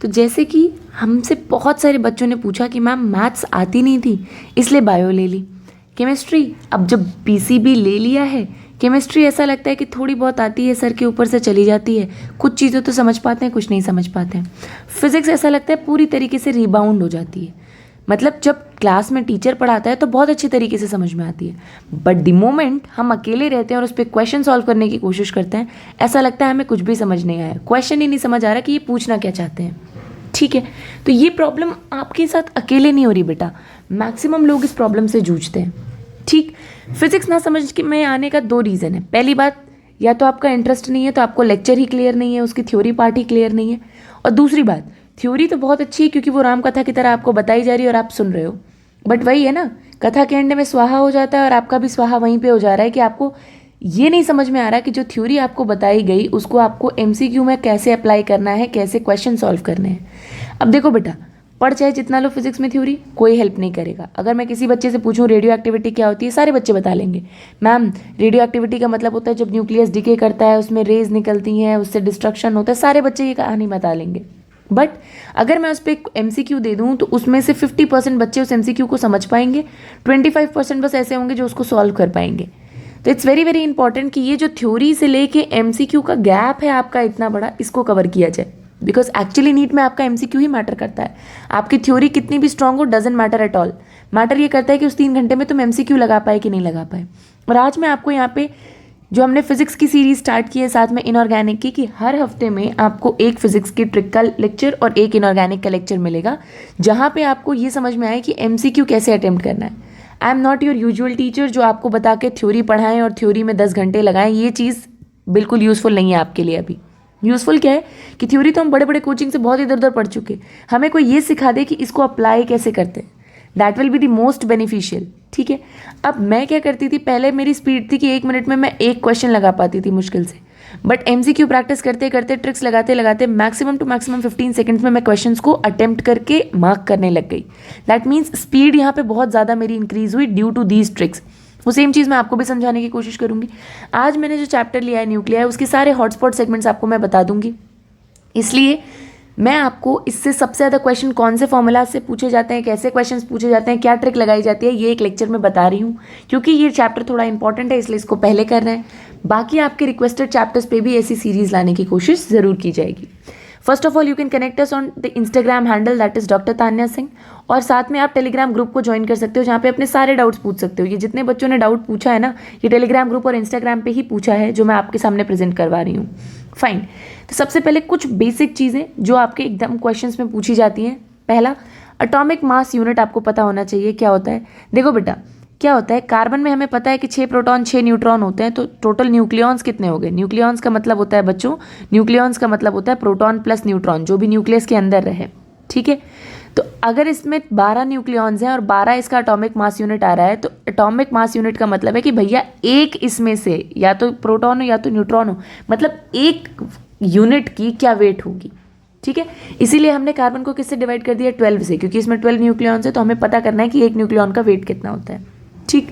तो जैसे कि हमसे बहुत सारे बच्चों ने पूछा कि मैम मैथ्स आती नहीं थी इसलिए बायो ले ली, केमिस्ट्री अब जब पीसीबी ले लिया है, केमिस्ट्री ऐसा लगता है कि थोड़ी बहुत आती है, सर के ऊपर से चली जाती है, कुछ चीज़ें तो समझ पाते हैं, कुछ नहीं समझ पाते हैं। फिजिक्स ऐसा लगता है पूरी तरीके से रिबाउंड हो जाती है, मतलब जब क्लास में टीचर पढ़ाता है तो बहुत अच्छी तरीके से समझ में आती है, बट द मोमेंट हम अकेले रहते हैं और उस पर क्वेश्चन सॉल्व करने की कोशिश करते हैं, ऐसा लगता है हमें कुछ भी समझ नहीं आया, क्वेश्चन ही नहीं समझ आ रहा कि ये पूछना क्या चाहते हैं। ठीक है, तो ये प्रॉब्लम आपके साथ अकेले नहीं हो रही बेटा, मैक्सिमम लोग इस प्रॉब्लम से जूझते हैं। ठीक, फिजिक्स ना समझ में आने का दो रीज़न है। पहली बात, या तो आपका इंटरेस्ट नहीं है, तो आपको लेक्चर ही क्लियर नहीं है, उसकी थ्योरी पार्ट ही क्लियर नहीं है, और दूसरी बात, थ्योरी तो बहुत अच्छी है क्योंकि वो राम कथा की तरह आपको बताई जा रही है और आप सुन रहे हो, बट वही है ना, कथा के एंड में स्वाहा हो जाता है और आपका भी स्वाहा वहीं पे हो जा रहा है कि आपको ये नहीं समझ में आ रहा कि जो थ्योरी आपको बताई गई उसको आपको एमसीक्यू में कैसे अप्लाई करना है, कैसे क्वेश्चन सॉल्व करने हैं। अब देखो बेटा, पढ़ चाहे जितना लो फिजिक्स में थ्योरी, कोई हेल्प नहीं करेगा। अगर मैं किसी बच्चे से पूछूं रेडियो एक्टिविटी क्या होती है, सारे बच्चे बता लेंगे, मैम रेडियो एक्टिविटी का मतलब होता है जब न्यूक्लियस डिके करता है, उसमें रेज निकलती हैं, उससे डिस्ट्रक्शन होता है, सारे बच्चे ये कहानी बता लेंगे। बट अगर मैं उस पर एमसीक्यू दे दूं तो उसमें से 50% बच्चे उस एमसीक्यू को समझ पाएंगे, 25% बस ऐसे होंगे जो उसको सॉल्व कर पाएंगे। तो इट्स वेरी वेरी इंपॉर्टेंट कि ये जो थ्योरी से लेके एमसीक्यू का गैप है आपका इतना बड़ा, इसको कवर किया जाए, बिकॉज एक्चुअली नीट में आपका एमसीक्यू ही मैटर करता है। आपकी थ्योरी कितनी भी स्ट्रांग हो, doesn't matter at all, matter ये करता है कि उस 3 घंटे में तुम एमसीक्यू लगा पाए कि नहीं लगा पाए। और आज मैं आपको यहाँ पे जो हमने फिजिक्स की सीरीज स्टार्ट की है साथ में इनऑर्गेनिक की, कि हर हफ्ते में आपको एक फिजिक्स की ट्रिक का लेक्चर और एक इनऑर्गेनिक का लेक्चर मिलेगा, जहाँ पे आपको ये समझ में आए कि एमसीक्यू कैसे अटेम्प्ट करना है। I am not your usual teacher जो आपको बता के थ्योरी पढ़ाएं और थ्योरी में 10 घंटे लगाएं, ये चीज़ बिल्कुल यूज़फुल नहीं है आपके लिए। अभी यूज़फुल क्या है कि थ्योरी तो हम बड़े बड़े कोचिंग से बहुत इधर उधर पढ़ चुके, हमें कोई ये सिखा दे कि इसको अप्लाई कैसे करते हैं, that will be the most beneficial. ठीक है, अब मैं क्या करती थी, पहले मेरी स्पीड थी कि 1 मिनट में मैं एक क्वेश्चन लगा पाती थी मुश्किल से, बट एमसीक्यू प्रैक्टिस करते करते, ट्रिक्स लगाते लगाते मैक्सिमम टू मैक्सिमम 15 सेकंड्स में मैं क्वेश्चंस को अटेम्प्ट करके मार्क करने लग गई। दैट मीन्स स्पीड यहाँ पे बहुत ज़्यादा मेरी इंक्रीज हुई ड्यू टू दीज ट्रिक्स। वो सेम चीज़ मैं आपको भी समझाने की कोशिश करूँगी। आज मैंने जो चैप्टर लिया है न्यूक्लियर, उसके सारे हॉटस्पॉट सेगमेंट्स आपको मैं बता दूंगी, इसलिए मैं आपको इससे सबसे ज़्यादा क्वेश्चन कौन से फॉर्मूला से पूछे जाते हैं, कैसे क्वेश्चंस पूछे जाते हैं, क्या ट्रिक लगाई जाती है, ये एक लेक्चर में बता रही हूँ क्योंकि ये चैप्टर थोड़ा इंपॉर्टेंट है, इसलिए इसको पहले कर रहे हैं। बाकी आपके रिक्वेस्टेड चैप्टर्स पे भी ऐसी सीरीज लाने की कोशिश ज़रूर की जाएगी। First of all you can connect us on the Instagram handle that is doctor Tanya Singh, और साथ में आप टेलीग्राम ग्रुप को ज्वाइन कर सकते हो जहाँ पे अपने सारे डाउट्स पूछ सकते हो। ये जितने बच्चों ने डाउट पूछा है ना, ये टेलीग्राम ग्रुप और इंस्टाग्राम पे ही पूछा है जो मैं आपके सामने प्रेजेंट करवा रही हूँ। फाइन, तो सबसे पहले कुछ बेसिक चीज़ें जो आपके एकदम क्वेश्चंस में पूछी जाती हैं। पहला, एटॉमिक मास यूनिट आपको पता होना चाहिए क्या होता है। देखो बेटा, क्या होता है, कार्बन में हमें पता है कि 6 प्रोटॉन 6 न्यूट्रॉन होते हैं, तो टोटल न्यूक्लियॉन्स कितने हो गए। न्यूक्लियॉन्स का मतलब होता है बच्चों, न्यूक्लियॉन्स का मतलब होता है प्रोटॉन प्लस न्यूट्रॉन, जो भी न्यूक्लियस के अंदर रहे। ठीक है, तो अगर इसमें 12 न्यूक्लियॉन्स हैं और 12 इसका एटॉमिक मास यूनिट आ रहा है, तो एटॉमिक मास यूनिट का मतलब है कि भैया एक इसमें से या तो प्रोटॉन हो या तो न्यूट्रॉन हो, मतलब एक यूनिट की क्या वेट होगी। ठीक है, इसीलिए हमने कार्बन को किससे डिवाइड कर दिया, 12 से, क्योंकि इसमें 12 न्यूक्लियॉन्स है, तो हमें पता करना है कि एक न्यूक्लियॉन का वेट कितना होता है। ठीक,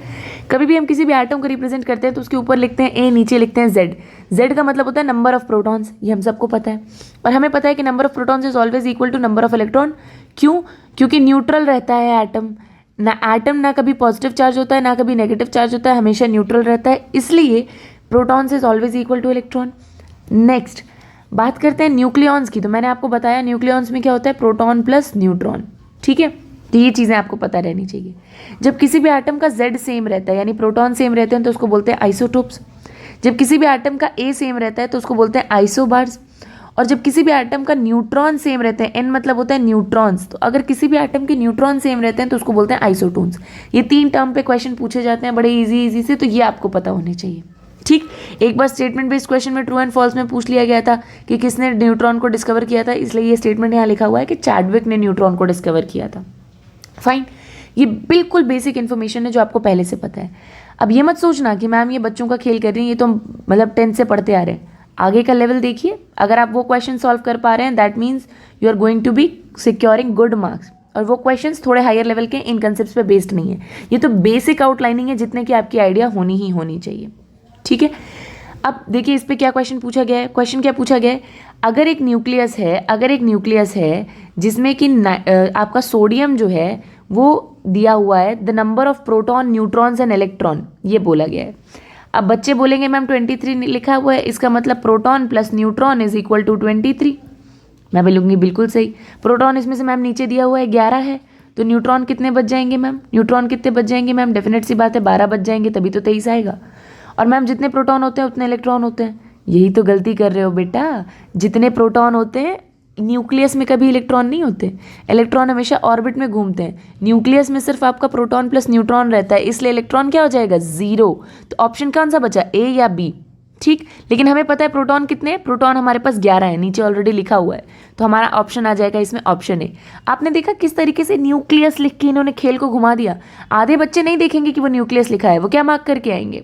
कभी भी हम किसी भी एटम को रिप्रेजेंट करते हैं तो उसके ऊपर लिखते हैं ए, नीचे लिखते हैं जेड। जेड का मतलब होता है नंबर ऑफ प्रोटॉन्स, ये हम सबको पता है, और हमें पता है कि number of protons is always equal to number of electron. क्यों, क्योंकि न्यूट्रल रहता है एटम ना कभी पॉजिटिव चार्ज होता है ना कभी नेगेटिव चार्ज होता है, हमेशा न्यूट्रल रहता है, इसलिए protons is always equal two electron. Next बात करते हैं न्यूक्लियॉन्स की, तो मैंने आपको बताया न्यूक्लियॉन्स में क्या होता है, प्रोटॉन प्लस न्यूट्रॉन। ठीक है, तो ये चीज़ें आपको पता रहनी चाहिए। जब किसी भी एटम का Z सेम रहता है यानी प्रोटॉन सेम रहते हैं तो उसको बोलते हैं आइसोटोप्स। जब किसी भी एटम का A सेम रहता है तो उसको बोलते हैं आइसोबार्स। और जब किसी भी एटम का न्यूट्रॉन सेम रहते हैं, N मतलब होता है न्यूट्रॉन्स, तो अगर किसी भी एटम के न्यूट्रॉन सेम रहते हैं तो उसको बोलते हैं आइसोटोन्स। ये 3 टर्म पे क्वेश्चन पूछे जाते हैं बड़े ईजी से, तो ये आपको पता होने चाहिए। ठीक, एक बार स्टेटमेंट बेस्ड क्वेश्चन में ट्रू एंड फॉल्स में पूछ लिया गया था कि किसने न्यूट्रॉन को डिस्कवर किया था, इसलिए ये स्टेटमेंट यहाँ लिखा हुआ है कि चैडविक ने न्यूट्रॉन को डिस्कवर किया था। फाइन, ये बिल्कुल बेसिक इन्फॉर्मेशन है जो आपको पहले से पता है। अब ये मत सोचना कि मैम ये बच्चों का खेल कर रही है, ये तो मतलब 10th से पढ़ते आ रहे हैं। आगे का लेवल देखिए, अगर आप वो क्वेश्चन सॉल्व कर पा रहे हैं that means you are going to be securing good marks. और वो क्वेश्चंस थोड़े हायर लेवल के इन कंसेप्ट्स पे बेस्ड नहीं है, ये तो बेसिक आउटलाइनिंग है जितने की आपकी आइडिया होनी ही होनी चाहिए। ठीक है, अब देखिए इस पर क्या क्वेश्चन पूछा गया है। क्वेश्चन क्या पूछा गया है, अगर एक न्यूक्लियस है जिसमें कि आपका सोडियम जो है वो दिया हुआ है the number of proton neutrons and electron, ये बोला गया है। अब बच्चे बोलेंगे मैम 23 लिखा हुआ है, इसका मतलब proton plus neutron is equal to 23। मैं बोलूँगी बिल्कुल सही। प्रोटॉन इसमें से मैम नीचे दिया हुआ है 11 है, तो न्यूट्रॉन कितने बच जाएंगे मैम? न्यूट्रॉन कितने बच जाएंगे मैम? डेफिनेट सी बात है 12 बच जाएंगे, तभी तो 23 आएगा। और मैम जितने प्रोटॉन होते हैं उतने इलेक्ट्रॉन होते हैं। यही तो गलती कर रहे हो बेटा, जितने प्रोटॉन होते हैं न्यूक्लियस में कभी इलेक्ट्रॉन नहीं होते, इलेक्ट्रॉन हमेशा ऑर्बिट में घूमते हैं। न्यूक्लियस में सिर्फ आपका प्रोटॉन प्लस न्यूट्रॉन रहता है, इसलिए इलेक्ट्रॉन क्या हो जाएगा? 0। तो ऑप्शन कौन सा बचा, ए या बी? ठीक, लेकिन हमें पता है प्रोटॉन कितने, प्रोटॉन हमारे पास 11 है, नीचे ऑलरेडी लिखा हुआ है, तो हमारा ऑप्शन आ जाएगा इसमें ऑप्शन ए। आपने देखा किस तरीके से न्यूक्लियस लिख के इन्होंने खेल को घुमा दिया। आधे बच्चे नहीं देखेंगे कि वो न्यूक्लियस लिखा है, वो क्या मार्क करके आएंगे?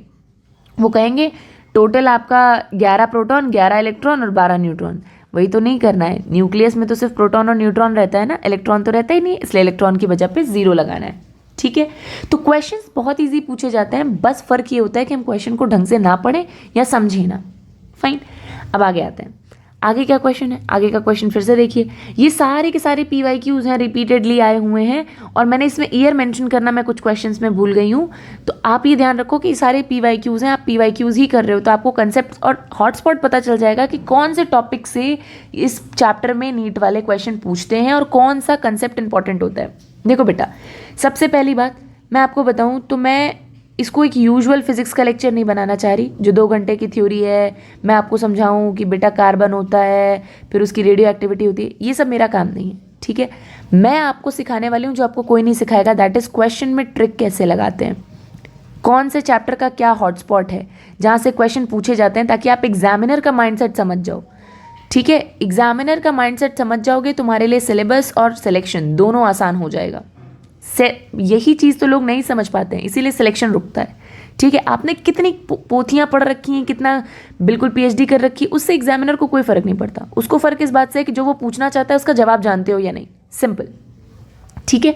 वो कहेंगे टोटल आपका 11 प्रोटॉन 11 इलेक्ट्रॉन और 12 न्यूट्रॉन। वही तो नहीं करना है, न्यूक्लियस में तो सिर्फ प्रोटॉन और न्यूट्रॉन रहता है ना, इलेक्ट्रॉन तो रहता ही नहीं, इसलिए इलेक्ट्रॉन की वजह पे 0 लगाना है। ठीक है, तो क्वेश्चंस बहुत इजी पूछे जाते हैं, बस फर्क ये होता है कि हम क्वेश्चन को ढंग से ना पढ़ें या समझें ना। फाइन, अब आगे आते हैं। आगे क्या क्वेश्चन है? आगे का क्वेश्चन फिर से देखिए, ये सारे के सारे PYQs हैं, रिपीटेडली आए हुए हैं, और मैंने इसमें ईयर मेंशन करना मैं कुछ क्वेश्चंस में भूल गई हूँ, तो आप ये ध्यान रखो कि सारे PYQs हैं, आप PYQs ही कर रहे हो, तो आपको कंसेप्ट और हॉटस्पॉट पता चल जाएगा कि कौन से टॉपिक से इस चैप्टर में नीट वाले क्वेश्चन पूछते हैं और कौन सा कंसेप्ट इंपॉर्टेंट होता है। देखो बेटा, सबसे पहली बात मैं आपको बताऊँ तो मैं इसको एक यूजुअल फिजिक्स का लेक्चर नहीं बनाना चाह रही जो 2 घंटे की थ्योरी है, मैं आपको समझाऊं कि बेटा कार्बन होता है फिर उसकी रेडियो एक्टिविटी होती है, ये सब मेरा काम नहीं है। ठीक है, मैं आपको सिखाने वाली हूँ जो आपको कोई नहीं सिखाएगा, दैट इज क्वेश्चन में ट्रिक कैसे लगाते हैं, कौन से चैप्टर का क्या हॉटस्पॉट है जहाँ से क्वेश्चन पूछे जाते हैं, ताकि आप एग्जामिनर का माइंडसेट समझ जाओ। ठीक है, एग्जामिनर का माइंडसेट समझ जाओगे, तुम्हारे लिए सिलेबस और सिलेक्शन दोनों आसान हो जाएगा। यही चीज़ तो लोग नहीं समझ पाते हैं, इसीलिए सिलेक्शन रुकता है। ठीक है, आपने कितनी पोथियाँ पढ़ रखी हैं, कितना बिल्कुल PhD कर रखी है, उससे एग्जामिनर को कोई फ़र्क नहीं पड़ता। उसको फ़र्क इस बात से है कि जो वो पूछना चाहता है उसका जवाब जानते हो या नहीं, सिंपल। ठीक है,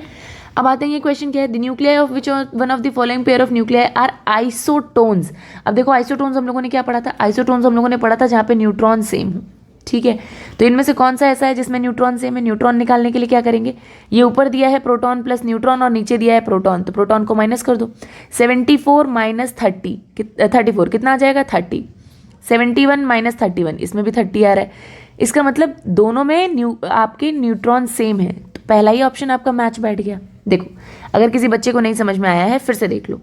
अब आते हैं ये क्वेश्चन क्या है, the nuclei of which one of the following pair of nuclei are isotones. अब देखो आइसोटोन्स हम लोगों ने क्या पढ़ा था, आइसोटोन्स हम लोगों ने पढ़ा था जहाँ पे न्यूट्रॉन सेम हो। ठीक है, तो इनमें से कौन सा ऐसा है जिसमें न्यूट्रॉन सेम है? न्यूट्रॉन निकालने के लिए क्या करेंगे, ये ऊपर दिया है प्रोटॉन प्लस न्यूट्रॉन और नीचे दिया है प्रोटॉन, तो प्रोटॉन को माइनस कर दो। 74 माइनस 30 34 कितना आ जाएगा? 30। 71 माइनस 31 इसमें भी 30 आ रहा है, इसका मतलब दोनों में आपके न्यूट्रॉन सेम है, तो पहला ही ऑप्शन आपका मैच बैठ गया। देखो, अगर किसी बच्चे को नहीं समझ में आया है फिर से देख लो,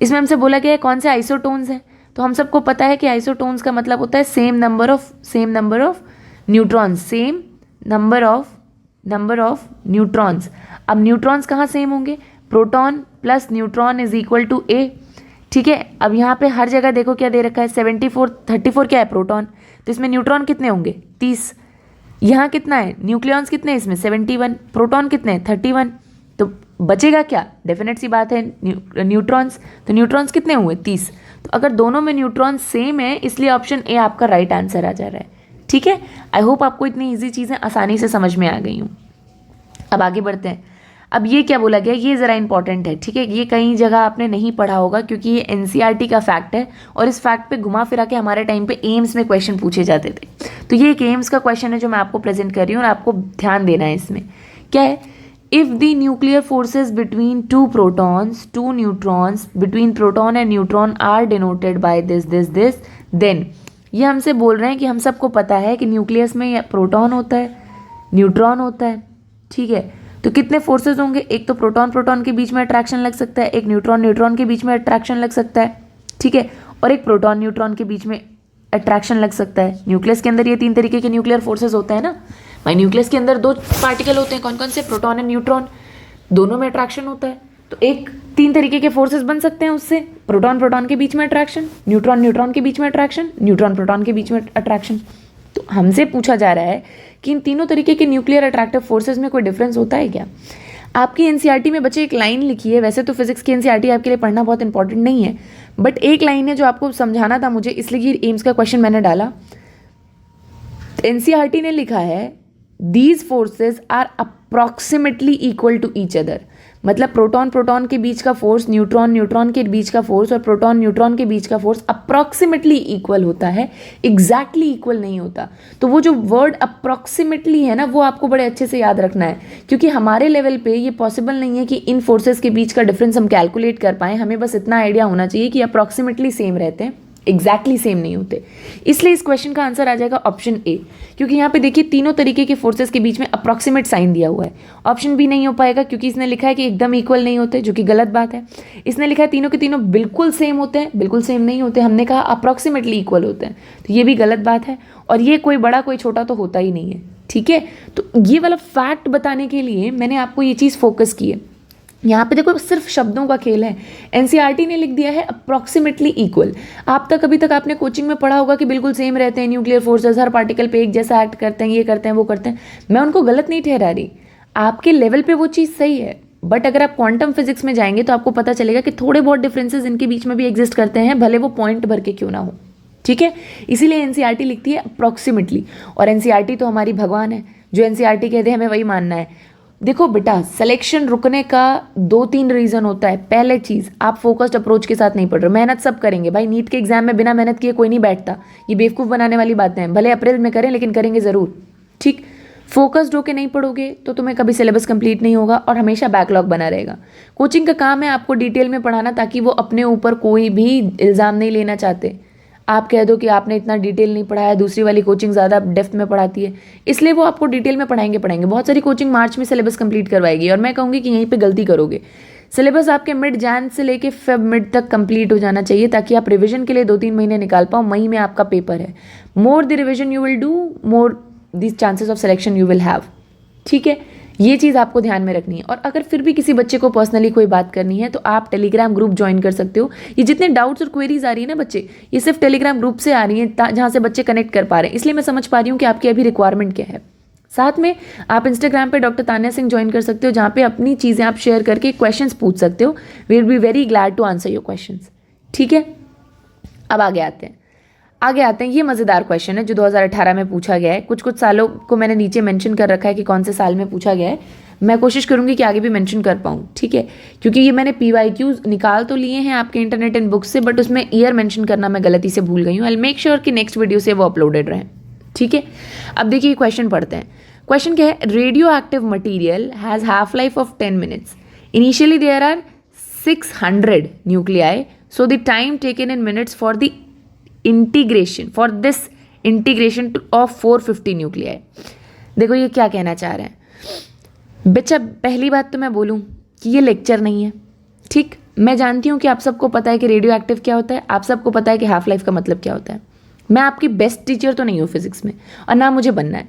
इसमें हमसे बोला गया है कौन से आइसोटोन्स हैं, तो हम सबको पता है कि आइसोटोन्स का मतलब होता है same number of neutrons, same number of neutrons. अब न्यूट्रॉन्स कहाँ सेम होंगे? Proton plus neutron is equal to A. ठीक है, अब यहाँ पे हर जगह देखो क्या दे रखा है, 34 क्या है? प्रोटॉन, तो इसमें न्यूट्रॉन कितने होंगे? 30। यहाँ कितना है? न्यूक्लियॉन्स कितने हैं इसमें? 71। प्रोटॉन कितने हैं? 31। तो बचेगा क्या? डेफिनेट सी बात है न्यूट्रॉन्स, तो न्यूट्रॉन्स कितने हुए? 30। तो अगर दोनों में न्यूट्रॉन सेम है, इसलिए ऑप्शन ए आपका राइट आंसर आ जा रहा है। ठीक है, आई होप आपको इतनी इजी चीज़ें आसानी से समझ में आ गई हूँ। अब आगे बढ़ते हैं। अब ये क्या बोला गया, ये ज़रा इंपॉर्टेंट है। ठीक है, ये कई जगह आपने नहीं पढ़ा होगा क्योंकि ये NCERT का फैक्ट है, और इस फैक्ट पे घुमा फिरा के हमारे टाइम पे एम्स में क्वेश्चन पूछे जाते थे। तो ये एक एम्स का क्वेश्चन है जो मैं आपको प्रेजेंट कर रही हूँ, और आपको ध्यान देना है इसमें। क्या है, if the nuclear forces between 2 protons 2 neutrons between proton and neutron are denoted by this then. ये हमसे बोल रहे हैं कि हम सबको पता है कि न्यूक्लियस में प्रोटॉन होता है, न्यूट्रॉन होता है। ठीक है, तो कितने फोर्सेज होंगे? एक तो प्रोटॉन के बीच में अट्रैक्शन लग सकता है, एक न्यूट्रॉन के बीच में अट्रैक्शन लग सकता है। ठीक है, और एक प्रोटॉन न्यूट्रॉन के बीच में अट्रैक्शन लग सकता है। न्यूक्लियस के अंदर ये 3 तरीके के न्यूक्लियर फोर्सेज होते हैं ना भाई, न्यूक्लियस के अंदर 2 पार्टिकल होते हैं, कौन कौन से? प्रोटॉन एंड न्यूट्रॉन, दोनों में अट्रैक्शन होता है। तो एक 3 तरीके के फोर्सेस बन सकते हैं उससे, प्रोटॉन के बीच में अट्रैक्शन, न्यूट्रॉन के बीच में अट्रैक्शन, प्रोटॉन के बीच में अट्रैक्शन। तो हमसे पूछा जा रहा है कि इन तीनों तरीके के न्यूक्लियर अट्रैक्टिव फोर्सेस में कोई डिफरेंस होता है क्या? आपकी NCERT में बच्चे एक लाइन लिखी है, वैसे तो फिजिक्स की NCERT आपके लिए पढ़ना बहुत इंपॉर्टेंट नहीं है, बट एक लाइन है जो आपको समझाना था मुझे, इसलिए एम्स का क्वेश्चन मैंने डाला। NCERT ने लिखा है these forces are approximately equal to each other. मतलब प्रोटॉन प्रोटॉन के बीच का फोर्स, न्यूट्रॉन न्यूट्रॉन के बीच का फोर्स और प्रोटॉन न्यूट्रॉन के बीच का फोर्स अप्रॉक्सीमेटली इक्वल होता है, एग्जैक्टली इक्वल नहीं होता। तो वो जो वर्ड अप्रॉक्सीमेटली है ना, वो आपको बड़े अच्छे से याद रखना है, क्योंकि हमारे लेवल पे ये पॉसिबल नहीं है कि इन फोर्सेस के बीच का डिफरेंस हम कैलकुलेट कर पाएँ। हमें बस इतना आइडिया होना चाहिए कि अप्रॉक्सीमेटली सेम रहते हैं, एग्जैक्टली सेम नहीं होते। इसलिए इस क्वेश्चन का आंसर आ जाएगा ऑप्शन ए, क्योंकि यहाँ पे देखिए तीनों तरीके के फोर्सेस के बीच में अप्रॉक्सीमेट साइन दिया हुआ है। ऑप्शन बी नहीं हो पाएगा, क्योंकि इसने लिखा है कि एकदम इक्वल नहीं होते, जो कि गलत बात है। इसने लिखा है तीनों के तीनों बिल्कुल सेम होते हैं, बिल्कुल सेम नहीं होते, हमने कहा अप्रॉक्सीमेटली इक्वल होते हैं, तो ये भी गलत बात है। और ये कोई बड़ा कोई छोटा तो होता ही नहीं है, ठीक है। तो ये वाला फैक्ट बताने के लिए मैंने आपको ये चीज़ फोकस की है। यहाँ पे देखो सिर्फ शब्दों का खेल है। एनसीईआरटी ने लिख दिया है अप्रॉक्सीमेटली इक्वल। आप तक अभी तक आपने कोचिंग में पढ़ा होगा कि बिल्कुल सेम रहते हैं न्यूक्लियर फोर्सेस, हर पार्टिकल पे एक जैसा एक्ट करते हैं, ये करते हैं वो करते हैं। मैं उनको गलत नहीं ठहरा रही, आपके लेवल पे वो चीज़ सही है, बट अगर आप क्वांटम फिजिक्स में जाएंगे तो आपको पता चलेगा कि थोड़े बहुत डिफरेंसेस इनके बीच में भी एग्जिस्ट करते हैं, भले वो पॉइंट भर के क्यों ना हो, ठीक है। इसीलिए एनसीईआरटी लिखती है अप्रॉक्सीमेटली। और एनसीईआरटी तो हमारी भगवान है, जो एनसीईआरटी कहते हैं हमें वही मानना है। देखो बेटा, सिलेक्शन रुकने का 2-3 रीज़न होता है। पहले चीज़, आप फोकस्ड अप्रोच के साथ नहीं पढ़ रहे हो। मेहनत सब करेंगे भाई, नीट के एग्जाम में बिना मेहनत किए कोई नहीं बैठता, ये बेवकूफ़ बनाने वाली बातें हैं। भले अप्रैल में करें, लेकिन करेंगे ज़रूर, ठीक। फोकस्ड होकर नहीं पढ़ोगे तो तुम्हें कभी सिलेबस कंप्लीट नहीं होगा और हमेशा बैकलॉग बना रहेगा। कोचिंग का काम है आपको डिटेल में पढ़ाना, ताकि वो अपने ऊपर कोई भी इल्ज़ाम नहीं लेना चाहते। आप कह दो कि आपने इतना डिटेल नहीं पढ़ाया, दूसरी वाली कोचिंग ज़्यादा डेप्थ में पढ़ाती है, इसलिए वो आपको डिटेल में पढ़ाएंगे। बहुत सारी कोचिंग मार्च में सिलेबस कंप्लीट करवाएगी, और मैं कहूँगी कि यहीं पे गलती करोगे। सिलेबस आपके मिड जैन से लेके फेब मिड तक कंप्लीट हो जाना चाहिए, ताकि आप रिवीजन के लिए 2-3 महीने निकाल पाओ। मई में आपका पेपर है। More the revision you will do, more the chances of selection you will have, ठीक है। ये चीज़ आपको ध्यान में रखनी है। और अगर फिर भी किसी बच्चे को पर्सनली कोई बात करनी है तो आप टेलीग्राम ग्रुप ज्वाइन कर सकते हो। ये जितने डाउट्स और क्वेरीज आ रही है ना बच्चे, ये सिर्फ टेलीग्राम ग्रुप से आ रही हैं, जहाँ से बच्चे कनेक्ट कर पा रहे हैं। इसलिए मैं समझ पा रही हूँ कि आपकी अभी रिक्वायरमेंट क्या है। साथ में आप इंस्टाग्राम पे डॉक्टर तान्या सिंह ज्वाइन कर सकते हो, जहाँ पे अपनी चीज़ें आप शेयर करके क्वेश्चंस पूछ सकते हो। We will be very glad to answer your questions, ठीक है। अब आगे आते हैं। ये मज़ेदार क्वेश्चन है जो 2018 में पूछा गया है। कुछ सालों को मैंने नीचे मेंशन कर रखा है कि कौन से साल में पूछा गया है। मैं कोशिश करूंगी कि आगे भी मेंशन कर पाऊँ, ठीक है, क्योंकि ये मैंने PYQs निकाल तो लिए हैं आपके इंटरनेट एंड बुक से, बट उसमें ईयर मेंशन करना मैं गलती से भूल गई हूँ। आई मेक श्योर कि नेक्स्ट वीडियो से वो अपलोडेड रहे, ठीक है। अब देखिए क्वेश्चन पढ़ते हैं। क्वेश्चन क्या है? Radioactive material has half life of 10 minutes. Initially there are 600 nuclei, so the time taken in minutes for the integration of 450 nuclei. देखो ये क्या कहना चाह रहे हैं बच्चा। पहली बात तो मैं बोलूं कि ये लेक्चर नहीं है, ठीक। मैं जानती हूँ कि आप सबको पता है कि रेडियो एक्टिव क्या होता है, आप सबको पता है कि हाफ लाइफ का मतलब क्या होता है। मैं आपकी बेस्ट टीचर तो नहीं हूँ फिजिक्स में, और ना मुझे बनना है।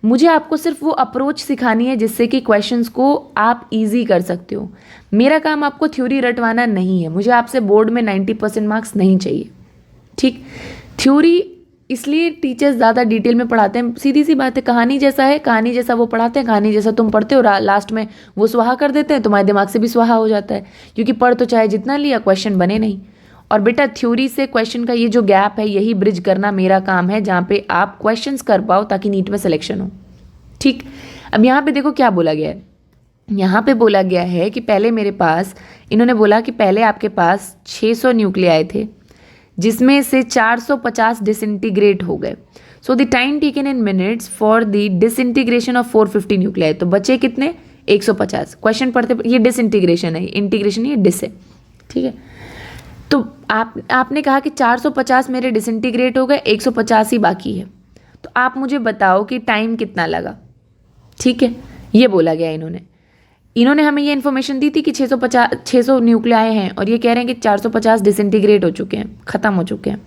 मुझे आपको सिर्फ वो अप्रोच सिखानी है जिससे कि क्वेश्चंस को आप इजी कर सकते हो। मेरा काम आपको थ्योरी रटवाना नहीं है। मुझे आपसे बोर्ड में 90% मार्क्स नहीं चाहिए, ठीक। थ्योरी इसलिए टीचर्स ज़्यादा डिटेल में पढ़ाते हैं। सीधी सी बात है, कहानी जैसा है, कहानी जैसा वो पढ़ाते हैं, कहानी जैसा तुम पढ़ते हो, लास्ट में वो स्वाहा कर देते हैं, तुम्हारे दिमाग से भी स्वाहा हो जाता है, क्योंकि पढ़ तो चाहे जितना लिया, क्वेश्चन बने नहीं। और बेटा थ्योरी से क्वेश्चन का ये जो गैप है, यही ब्रिज करना मेरा काम है, जहाँ पे आप क्वेश्चंस कर पाओ ताकि नीट में सिलेक्शन हो, ठीक। अब यहाँ पे देखो क्या बोला गया है। यहाँ पे बोला गया है कि पहले मेरे पास, इन्होंने बोला कि पहले आपके पास 600 न्यूक्लियाई थे, जिसमें से 450 डिसइंटीग्रेट हो गए। सो the time taken in minutes for the disintegration of 450 nuclei. तो बचे कितने? 150। क्वेश्चन पढ़ते, ये डिसइंटीग्रेशन है, इंटीग्रेशन ये डिस है, ठीक है। तो आपने कहा कि 450 मेरे डिसइंटीग्रेट हो गए, 150 ही बाकी है। तो आप मुझे बताओ कि टाइम कितना लगा, ठीक है। ये बोला गया इन्होंने हमें ये इन्फॉर्मेशन दी थी कि 600 न्यूक्लियाई हैं, और ये कह रहे हैं कि 450 डिसइंटीग्रेट हो चुके हैं, ख़त्म हो चुके हैं।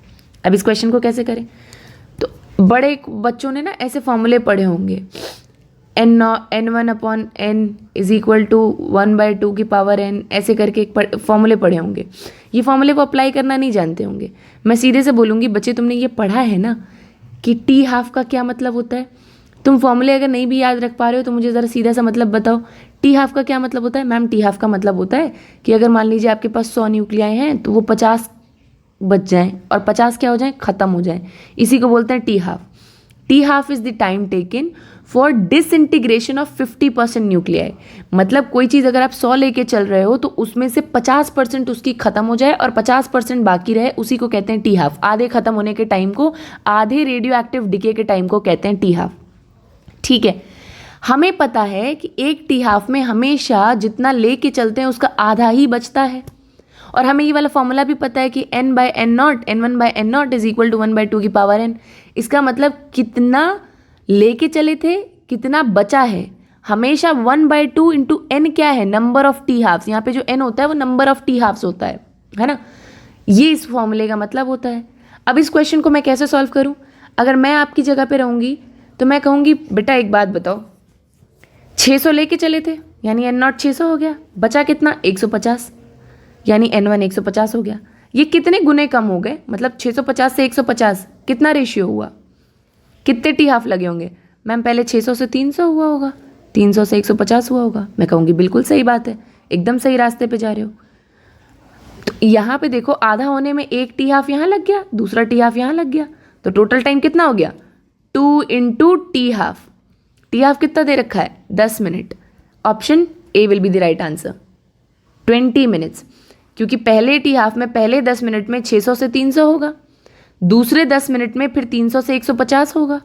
अब इस क्वेश्चन को कैसे करें? तो बड़े बच्चों ने ना ऐसे फॉर्मूले पढ़े होंगे, n1/n इज इक्वल टू 1/2 की पावर n, ऐसे करके एक फॉर्मूले पढ़े होंगे। ये फॉर्मूले को अप्लाई करना नहीं जानते होंगे। मैं सीधे से बोलूँगी, बच्चे तुमने ये पढ़ा है ना कि T½ का क्या मतलब होता है? तुम फॉर्मूले अगर नहीं भी याद रख पा रहे हो तो मुझे ज़रा सीधा सा मतलब बताओ, T½ का क्या मतलब होता है? मैम T½ का मतलब होता है कि अगर मान लीजिए आपके पास 100 न्यूक्लियाई हैं तो वो 50 बच जाएं, और 50 क्या हो जाएं? ख़त्म हो जाएं। इसी को बोलते हैं T½ T half is the time taken for disintegration of 50% nuclei. मतलब कोई चीज़ अगर आप 100 लेके चल रहे हो तो उसमें से 50% उसकी खत्म हो जाए और 50% बाकी रहे, उसी को कहते हैं टी हाफ। आधे खत्म होने के टाइम को, आधे रेडियो एक्टिव डिके के टाइम को कहते हैं टी हाफ। ठीक है, हमें पता है कि एक टी हाफ में हमेशा जितना लेके चलते हैं उसका आधा ही बचता है, और हमें ये वाला फॉर्मूला भी पता है कि n by N naught, n1/n0 is equal to 1/2 की पावर n। इसका मतलब कितना लेके चले थे, कितना बचा है, हमेशा 1/2 इंटू एन क्या है, नंबर ऑफ टी हाफ्स। यहाँ पे जो n होता है वो नंबर ऑफ टी हाफ्स होता है ना। ये इस फॉर्मूले का मतलब होता है। अब इस क्वेश्चन को मैं कैसे सॉल्व करूँ? अगर मैं आपकी जगह पे रहूँगी तो मैं कहूँगी बेटा एक बात बताओ, 600 लेके चले थे यानी n0 600 हो गया, बचा कितना 150, यानी n1 150 हो गया। ये कितने गुने कम हो गए, मतलब 650 से 150 कितना रेशियो हुआ, कितने टी हाफ लगे होंगे? मैम पहले 600 से 300 हुआ होगा, 300 से 150 हुआ होगा। मैं कहूँगी बिल्कुल सही बात है, एकदम सही रास्ते पे जा रहे हो। तो यहाँ पे देखो आधा होने में एक टी हाफ यहाँ लग गया, दूसरा टी हाफ यहाँ लग गया, तो टोटल टाइम कितना हो गया 2 into T half. T half कितना दे रखा है 10 minute. Option A will be the right answer 20 minutes, क्योंकि पहले टी हाफ में पहले 10 मिनट में 600 से 300 होगा, दूसरे 10 मिनट में फिर 300 से 150 होगा।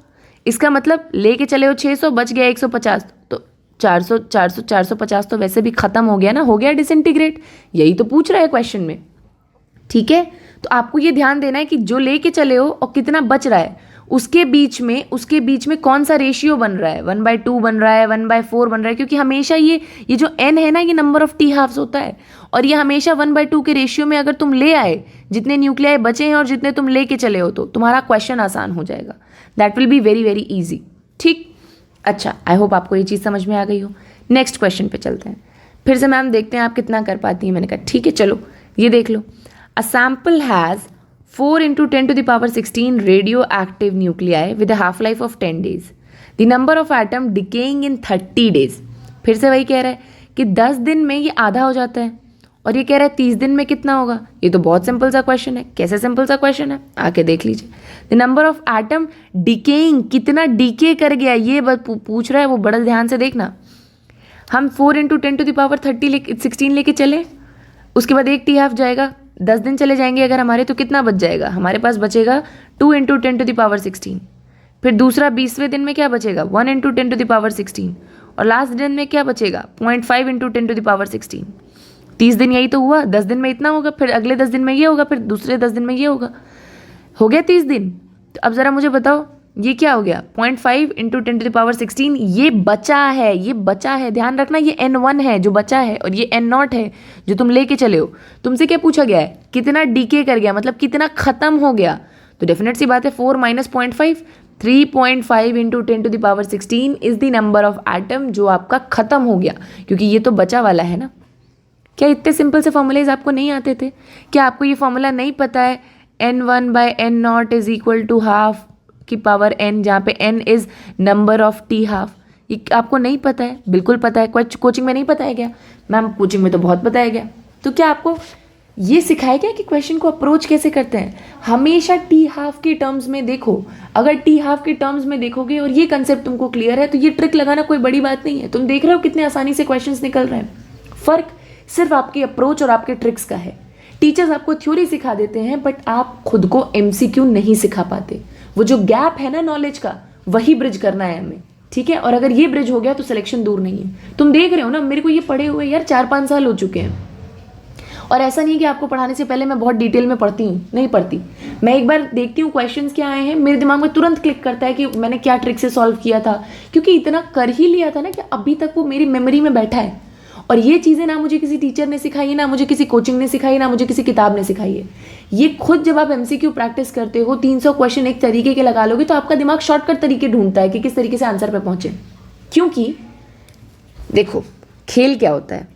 इसका मतलब लेके चले हो 600, बच गया 150, तो 400 400 450 तो वैसे भी खत्म हो गया ना, हो गया डिसइंटीग्रेट। यही तो पूछ रहा है क्वेश्चन में। ठीक है, तो आपको ये ध्यान देना है कि जो लेके चले हो और कितना बच रहा है उसके बीच में कौन सा रेशियो बन रहा है, 1/2 बन रहा है, 1/4 बन रहा है, क्योंकि हमेशा ये जो n है ना, ये नंबर ऑफ टी हाफ्स होता है, और ये हमेशा 1/2 के रेशियो में अगर तुम ले आए, जितने न्यूक्लियाई बचे हैं और जितने तुम लेके चले हो, तो तुम्हारा क्वेश्चन आसान हो जाएगा। That will be very very easy. ठीक, अच्छा, आई होप आपको ये चीज़ समझ में आ गई हो। नेक्स्ट क्वेश्चन पे चलते हैं। फिर से मैम देखते हैं आप कितना कर पाती हैं। मैंने कहा ठीक है, चलो ये देख लो। A sample has 4 into 10 to the power 16 radioactive nuclei with a half-life of 10 days. The number of atom decaying in 30 days. फिर से वही कह रहा है कि 10 दिन में ये आधा हो जाता है, और ये कह रहा है 30 दिन में कितना होगा। ये तो बहुत सिंपल सा क्वेश्चन है। कैसे सिंपल सा क्वेश्चन है, आके देख लीजिए। The number of atom decaying, कितना डीके कर गया ये पूछ रहा है, वो बड़ा ध्यान से देखना। हम 4 into 10 to the power 16 लेके चले, उसके बाद एक टी हाफ जाएगा, 10 दिन चले जाएंगे अगर हमारे, तो कितना बच जाएगा, हमारे पास बचेगा 2 into 10 to the power 16। फिर दूसरा 20वें दिन में क्या बचेगा 1 into 10 to the power 16, और लास्ट दिन में क्या बचेगा 0.5 into 10 to the power 16। 30 दिन यही तो हुआ, 10 दिन में इतना होगा, फिर अगले 10 दिन में ये होगा, फिर दूसरे 10 दिन में ये होगा, हो गया 30 दिन। तो अब ज़रा मुझे बताओ ये क्या हो गया 0.5 into 10 to the power 16, ये बचा है, ध्यान रखना, ये n1 है जो बचा है, और ये n0 है जो तुम लेके चले हो। तुमसे क्या पूछा गया है, कितना डीके कर गया, मतलब कितना खत्म हो गया। तो डेफिनेट सी बात है 4 minus 0.5, 3.5 into 10 to the power 16 is the number of atom जो आपका खत्म हो गया, क्योंकि ये तो बचा वाला है ना। क्या इतने सिंपल से फॉर्मूलेज आपको नहीं आते थे? क्या आपको ये फॉर्मूला नहीं पता है n1/n0 is equal to half की पावर n, जहाँ पे n is number of T half? ये आपको नहीं पता है? बिल्कुल पता है। कोचिंग में नहीं पता है क्या? मैम कोचिंग में तो बहुत बताया गया। तो क्या आपको ये सिखाया गया कि क्वेश्चन को अप्रोच कैसे करते हैं? हमेशा टी हाफ के टर्म्स में देखो। अगर टी हाफ के टर्म्स में देखोगे और ये कंसेप्ट तुमको क्लियर है, तो ये ट्रिक लगाना कोई बड़ी बात नहीं है। तुम देख रहे हो कितने आसानी से क्वेश्चंस निकल रहे हैं। फर्क सिर्फ आपकी अप्रोच और आपके ट्रिक्स का है। टीचर्स आपको थ्योरी सिखा देते हैं, बट आप खुद को एमसीक्यू नहीं सिखा पाते। वो जो गैप है ना नॉलेज का, वही ब्रिज करना है हमें, ठीक है? और अगर ये ब्रिज हो गया तो सिलेक्शन दूर नहीं है। तुम देख रहे हो ना, मेरे को ये पढ़े हुए यार 4-5 साल हो चुके हैं, और ऐसा नहीं कि आपको पढ़ाने से पहले मैं बहुत डिटेल में पढ़ती हूँ, नहीं पढ़ती। मैं एक बार देखती हूँ क्वेश्चंस क्या आए हैं, मेरे दिमाग में तुरंत क्लिक करता है कि मैंने क्या ट्रिक से सॉल्व किया था, क्योंकि इतना कर ही लिया था ना कि अभी तक वो मेरी मेमोरी में बैठा है। और ये चीज़ें ना मुझे किसी टीचर ने सिखाई है, ना मुझे किसी कोचिंग ने सिखाई, ना मुझे किसी किताब ने सिखाई है। ये खुद जब आप एमसीक्यू प्रैक्टिस करते हो, 300 क्वेश्चन एक तरीके के लगा लोगे, तो आपका दिमाग शॉर्टकट तरीके ढूंढता है कि किस तरीके से आंसर पे पहुंचे। क्योंकि देखो खेल क्या होता है,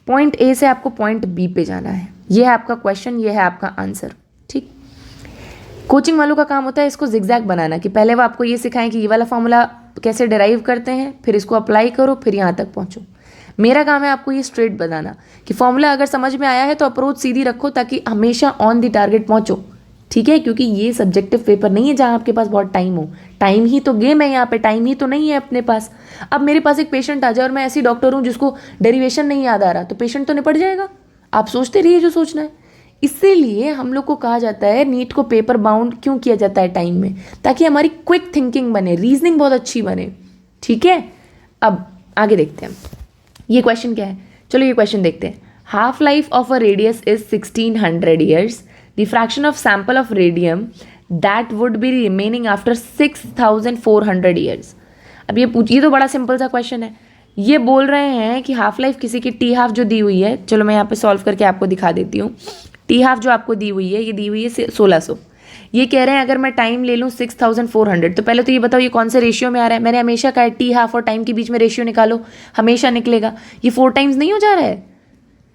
पॉइंट ए से आपको पॉइंट बी पे जाना है। ये है आपका क्वेश्चन, ये है आपका आंसर, ठीक। कोचिंग वालों का काम होता है इसको जिगजैग बनाना, कि पहले वो आपको ये सिखाएं कि ये वाला फॉर्मूला कैसे डिराइव करते हैं, फिर इसको अप्लाई करो, फिर यहाँ तक पहुँचो। मेरा काम है आपको ये स्ट्रेट बताना कि फॉर्मूला अगर समझ में आया है तो अप्रोच सीधी रखो, ताकि हमेशा ऑन द टारगेट पहुँचो, ठीक है, क्योंकि ये सब्जेक्टिव पेपर नहीं है जहाँ आपके पास बहुत टाइम हो। टाइम ही तो गेम है यहाँ पे, टाइम ही तो नहीं है अपने पास। अब मेरे पास एक पेशेंट आ जाए और मैं ऐसी डॉक्टर हूँ जिसको डेरिवेशन नहीं याद आ रहा, तो पेशेंट तो निपट जाएगा। आप सोचते रहिए जो सोचना है। इसीलिए हम लोग को कहा जाता है नीट को पेपर बाउंड क्यों किया जाता है टाइम में, ताकि हमारी क्विक थिंकिंग बने, रीजनिंग बहुत अच्छी बने। ठीक है, अब आगे देखते हैं ये क्वेश्चन क्या है। चलो ये क्वेश्चन देखते हैं। Half life of a radius is 1600 years, the fraction of sample of radium that would be remaining after 6400 years. अब ये तो बड़ा सिंपल सा क्वेश्चन है। ये बोल रहे हैं कि हाफ लाइफ किसी की टी हाफ जो दी हुई है, चलो मैं यहाँ पे सॉल्व करके आपको दिखा देती हूँ। टी हाफ जो आपको दी हुई है, ये दी हुई है 1600। ये कह रहे हैं अगर मैं टाइम ले लूँ 6400, तो पहले तो ये बताओ ये कौन से रेशियो में आ रहा है। मैंने हमेशा कहा है टी हाफ और टाइम के बीच में रेशियो निकालो, हमेशा निकलेगा। ये 4 टाइम्स नहीं हो जा रहा है?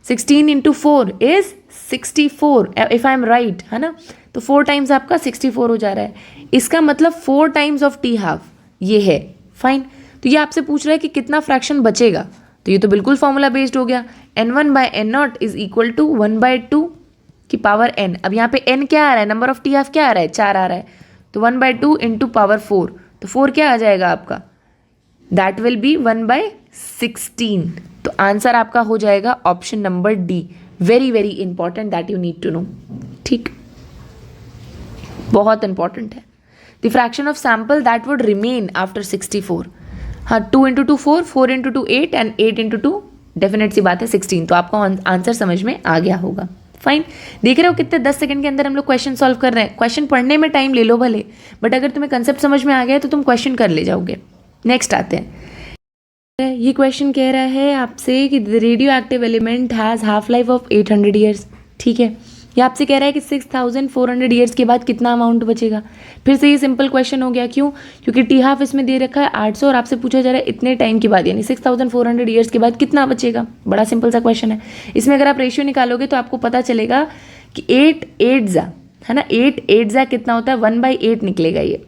16 into 4 is 64 if I am right, है ना। तो 4 टाइम्स आपका 64 हो जा रहा है। इसका मतलब 4 टाइम्स ऑफ टी हाफ ये है। फाइन, तो ये आपसे पूछ रहा है कि कितना फ्रैक्शन बचेगा, तो ये तो बिल्कुल फॉर्मूला बेस्ड हो गया। n1 bye n0 is equal to 1/2 की पावर n। अब यहाँ पे n क्या आ रहा है, नंबर ऑफ टी हाफ क्या आ रहा है, 4 आ रहा है, तो 1/2 इंटू पावर 4, तो 4 क्या आ जाएगा आपका, दैट विल बी 1/16। तो आंसर आपका हो जाएगा option number D. Very very important, that you need to know. ठीक, बहुत इंपॉर्टेंट है। The fraction of sample that would remain after 64। हाँ, 2 into 2 4, 4 into 2 8 and 8 into 2 definite सी बात है 16। तो आपका आंसर समझ में आ गया होगा। फाइन, देख रहे हो कितने 10 सेकंड के अंदर हम लोग क्वेश्चन सॉल्व कर रहे हैं। क्वेश्चन पढ़ने में टाइम ले लो भले, बट अगर तुम्हें कंसेप्ट समझ में आ गया तो तुम क्वेश्चन कर ले जाओगे। नेक्स्ट आते हैं। ये क्वेश्चन कह रहा है आपसे कि the radio active element has half life of 800 years. ठीक है, ये आपसे कह रहा है कि 6400 ईयर्स के बाद कितना अमाउंट बचेगा। फिर से ये सिंपल क्वेश्चन हो गया, क्यों? क्योंकि टी हाफ इसमें दे रखा है 800 और आपसे पूछा जा रहा है इतने टाइम के बाद, यानी 6400 ईयर्स के बाद कितना बचेगा। बड़ा सिंपल सा क्वेश्चन है। इसमें अगर आप रेशियो निकालोगे तो आपको पता चलेगा कि 8 8 जा, है ना, 8 8 जा कितना होता है, 1/8 निकलेगा। ये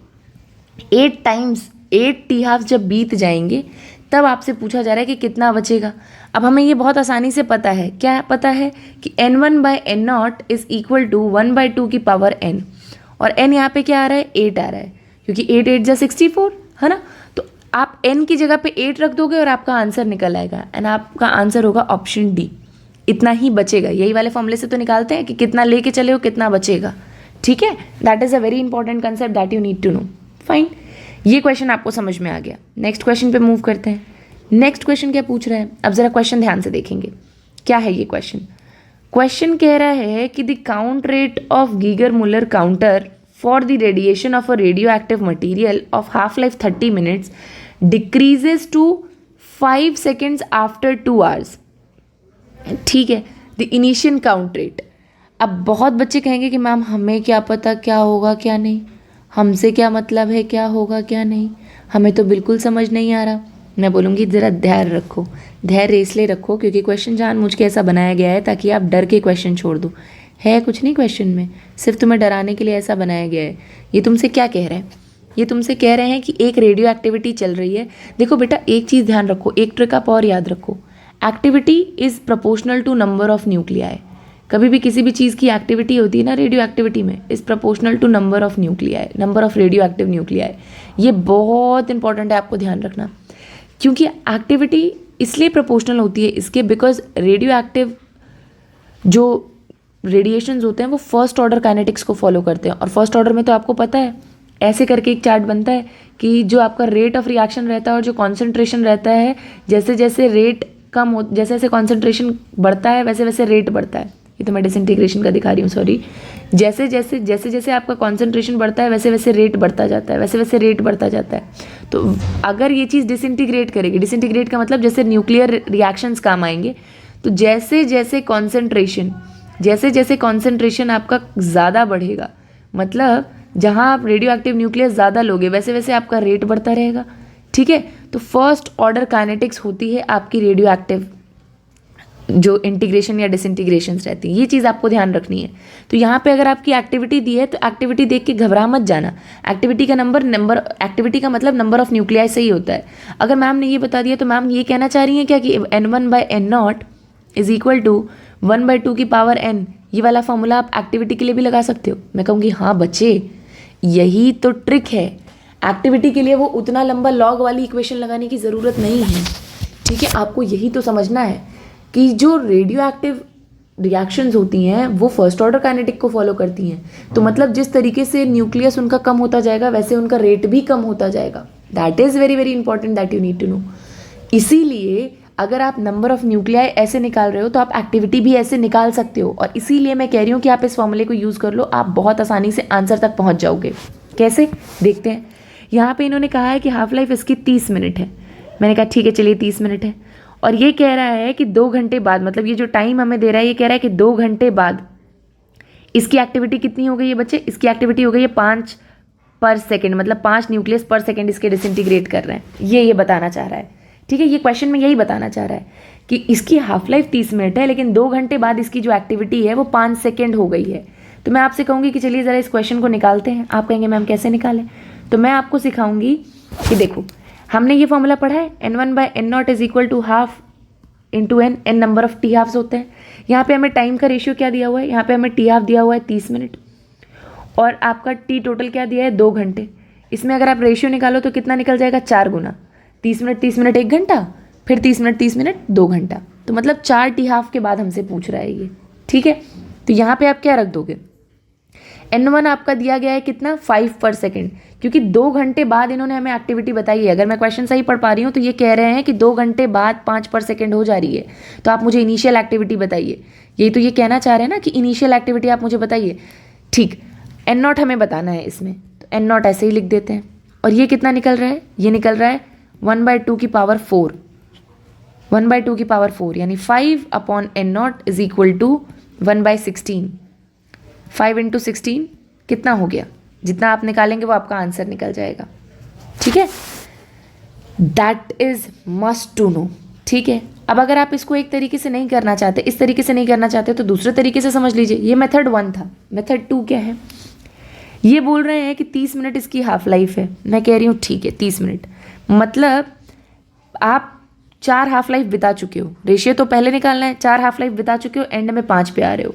8 टाइम्स 8 टी हाफ जब बीत जाएंगे तब आपसे पूछा जा रहा है कि कितना बचेगा। अब हमें ये बहुत आसानी से पता है, क्या पता है कि n1 bye n0 is equal to 1/2 की पावर n, और n यहाँ पे क्या आ रहा है, 8 आ रहा है, क्योंकि 8 8 जा 64, है ना। तो आप n की जगह पे 8 रख दोगे और आपका आंसर निकल आएगा, एंड आपका आंसर होगा ऑप्शन डी। इतना ही बचेगा। यही वाले फॉर्मूले से तो निकालते हैं कि कितना लेके चले हो कितना बचेगा। ठीक है, that is a very important concept that you need to know. Fine, ये क्वेश्चन आपको समझ में आ गया। नेक्स्ट क्वेश्चन पे मूव करते हैं। नेक्स्ट क्वेश्चन क्या पूछ रहा है, अब जरा क्वेश्चन ध्यान से देखेंगे। क्या है ये क्वेश्चन? क्वेश्चन कह रहा है कि the count rate of Geiger Muller counter for the radiation of a radioactive material of half life 30 minutes decreases to 5 seconds after 2 hours. ठीक है, द इनिशियल काउंट रेट। अब बहुत बच्चे कहेंगे कि मैम हमें क्या पता क्या होगा क्या नहीं, हमसे क्या मतलब है क्या होगा क्या नहीं, हमें तो बिल्कुल समझ नहीं आ रहा। मैं बोलूँगी ज़रा धैर्य रखो, धैर्य इसलिए रखो क्योंकि क्वेश्चन जानबूझ के ऐसा बनाया गया है ताकि आप डर के क्वेश्चन छोड़ दो। है कुछ नहीं क्वेश्चन में, सिर्फ तुम्हें डराने के लिए ऐसा बनाया गया है। ये तुमसे क्या कह रहे हैं? ये तुमसे कह रहे हैं कि एक रेडियो एक्टिविटी चल रही है। देखो बेटा, एक चीज़ ध्यान रखो, एक ट्रिक आप और याद रखो, activity is proportional to number of nuclei. कभी भी किसी भी चीज़ की एक्टिविटी होती है ना रेडियो एक्टिविटी में, is proportional to number of nuclei, number of radioactive nuclei. ये बहुत इंपॉर्टेंट है, आपको ध्यान रखना। क्योंकि एक्टिविटी इसलिए प्रोपोर्शनल होती है इसके, बिकॉज रेडियो एक्टिव जो रेडिएशंस होते हैं वो फर्स्ट ऑर्डर काइनेटिक्स को फॉलो करते हैं। और फर्स्ट ऑर्डर में तो आपको पता है ऐसे करके एक चार्ट बनता है कि जो आपका रेट ऑफ रिएक्शन रहता है और जो कॉन्सेंट्रेशन रहता है, जैसे जैसे रेट कम हो, जैसे जैसे कॉन्सेंट्रेशन बढ़ता है वैसे वैसे रेट बढ़ता है। ये तो मैं डिसइंटीग्रेशन का दिखा रही हूँ, सॉरी। जैसे जैसे आपका कॉन्सेंट्रेशन बढ़ता है वैसे वैसे रेट बढ़ता जाता है, वैसे वैसे रेट बढ़ता जाता है। तो अगर ये चीज़ डिसइंटीग्रेट करेगी, डिसइंटीग्रेट का मतलब जैसे न्यूक्लियर रिएक्शंस काम आएंगे, तो जैसे जैसे कॉन्सेंट्रेशन आपका ज़्यादा बढ़ेगा, मतलब जहाँ आप रेडियो एक्टिव न्यूक्लियस ज़्यादा लोगे वैसे वैसे आपका रेट बढ़ता रहेगा। ठीक है, तो फर्स्ट ऑर्डर काइनेटिक्स होती है आपकी रेडियो एक्टिव जो इंटीग्रेशन या डिसइंटीग्रेशंस रहती हैं, ये चीज़ आपको ध्यान रखनी है। तो यहाँ पे अगर आपकी एक्टिविटी दी है तो एक्टिविटी देख के घबरा मत जाना। एक्टिविटी का एक्टिविटी का मतलब नंबर ऑफ न्यूक्लियाई से ही होता है। अगर मैम ने ये बता दिया तो मैम ये कहना चाह रही हैं क्या कि n1 bye n0 is equal to 1/2 की पावर n, ये वाला फॉर्मूला आप एक्टिविटी के लिए भी लगा सकते हो। मैं कहूँगी हाँ बच्चे, यही तो ट्रिक है। एक्टिविटी के लिए वो उतना लंबा लॉग वाली इक्वेशन लगाने की ज़रूरत नहीं है। ठीक है, आपको यही तो समझना है कि जो रेडियो एक्टिव रिएक्शंस होती हैं वो फर्स्ट ऑर्डर काइनेटिक को फॉलो करती हैं। तो मतलब जिस तरीके से न्यूक्लियस उनका कम होता जाएगा वैसे उनका रेट भी कम होता जाएगा। That is very very important that you need to know. इसीलिए अगर आप नंबर ऑफ न्यूक्लियाई ऐसे निकाल रहे हो तो आप एक्टिविटी भी ऐसे निकाल सकते हो। और इसीलिए मैं कह रही हूँ कि आप इस फॉर्मूले को यूज़ कर लो, आप बहुत आसानी से आंसर तक पहुँच जाओगे। कैसे, देखते हैं। यहाँ पे इन्होंने कहा है कि हाफ लाइफ इसकी 30 मिनट है। मैंने कहा ठीक है चलिए 30 मिनट है। और ये कह रहा है कि 2 घंटे बाद, मतलब ये जो टाइम हमें दे रहा है ये कह रहा है कि 2 घंटे बाद इसकी एक्टिविटी कितनी हो गई है बच्चे? इसकी एक्टिविटी हो गई है 5 पर सेकेंड, मतलब 5 न्यूक्लियस पर सेकेंड इसके डिसइंटीग्रेट कर रहे हैं। ये बताना चाह रहा है। ठीक है, ये क्वेश्चन में यही बताना चाह रहा है कि इसकी हाफ लाइफ 30 मिनट है लेकिन 2 घंटे बाद इसकी जो एक्टिविटी है वो 5 सेकेंड हो गई है। तो मैं आपसे कहूँगी कि चलिए ज़रा इस क्वेश्चन को निकालते हैं। आप कहेंगे मैम कैसे निकालें? तो मैं आपको सिखाऊंगी कि देखो, हमने ये फॉर्मूला पढ़ा है n1/n0 is equal to half into n number of T halves होते हैं। यहाँ पे हमें टाइम का रेशियो क्या दिया हुआ है? यहाँ पे हमें टी हाफ दिया हुआ है 30 मिनट और आपका टी टोटल क्या दिया है? 2 घंटे। इसमें अगर आप रेशियो निकालो तो कितना निकल जाएगा? 4 गुना 30 मिनट 1 घंटा, फिर 30 मिनट 2 घंटा। तो मतलब 4 टी हाफ के बाद हमसे पूछ रहा है ये। ठीक है, तो यहाँ पे आप क्या रख दोगे? n1 आपका दिया गया है कितना? 5 पर सेकेंड, क्योंकि 2 घंटे बाद इन्होंने हमें एक्टिविटी बताई है। अगर मैं क्वेश्चन सही पढ़ पा रही हूँ तो ये कह रहे हैं कि 2 घंटे बाद 5 पर सेकेंड हो जा रही है। तो आप मुझे इनिशियल एक्टिविटी बताइए। यही तो ये कहना चाह रहे हैं ना कि इनिशियल एक्टिविटी आप मुझे बताइए। ठीक, n0 हमें बताना है इसमें, तो n0 ऐसे ही लिख देते हैं। और ये कितना निकल रहा है? ये निकल रहा है 1/2 की पावर 4, 1/2 की पावर 4, यानी 5/n0 इज इक्वल टू 1/16। 5 × 16 कितना हो गया? जितना आप निकालेंगे वो आपका आंसर निकल जाएगा। ठीक है, that is must to know. ठीक है, अब अगर आप इसको एक तरीके से नहीं करना चाहते, इस तरीके से नहीं करना चाहते तो दूसरे तरीके से समझ लीजिए। ये मेथड 1 था। मेथड 2 क्या है? ये बोल रहे हैं कि 30 मिनट इसकी हाफ लाइफ है। मैं कह रही हूँ ठीक है 30 मिनट, मतलब आप 4 हाफ लाइफ बिता चुके हो। रेशियो तो पहले निकालना है। 4 हाफ लाइफ बिता चुके हो, एंड में 5 पे आ रहे हो।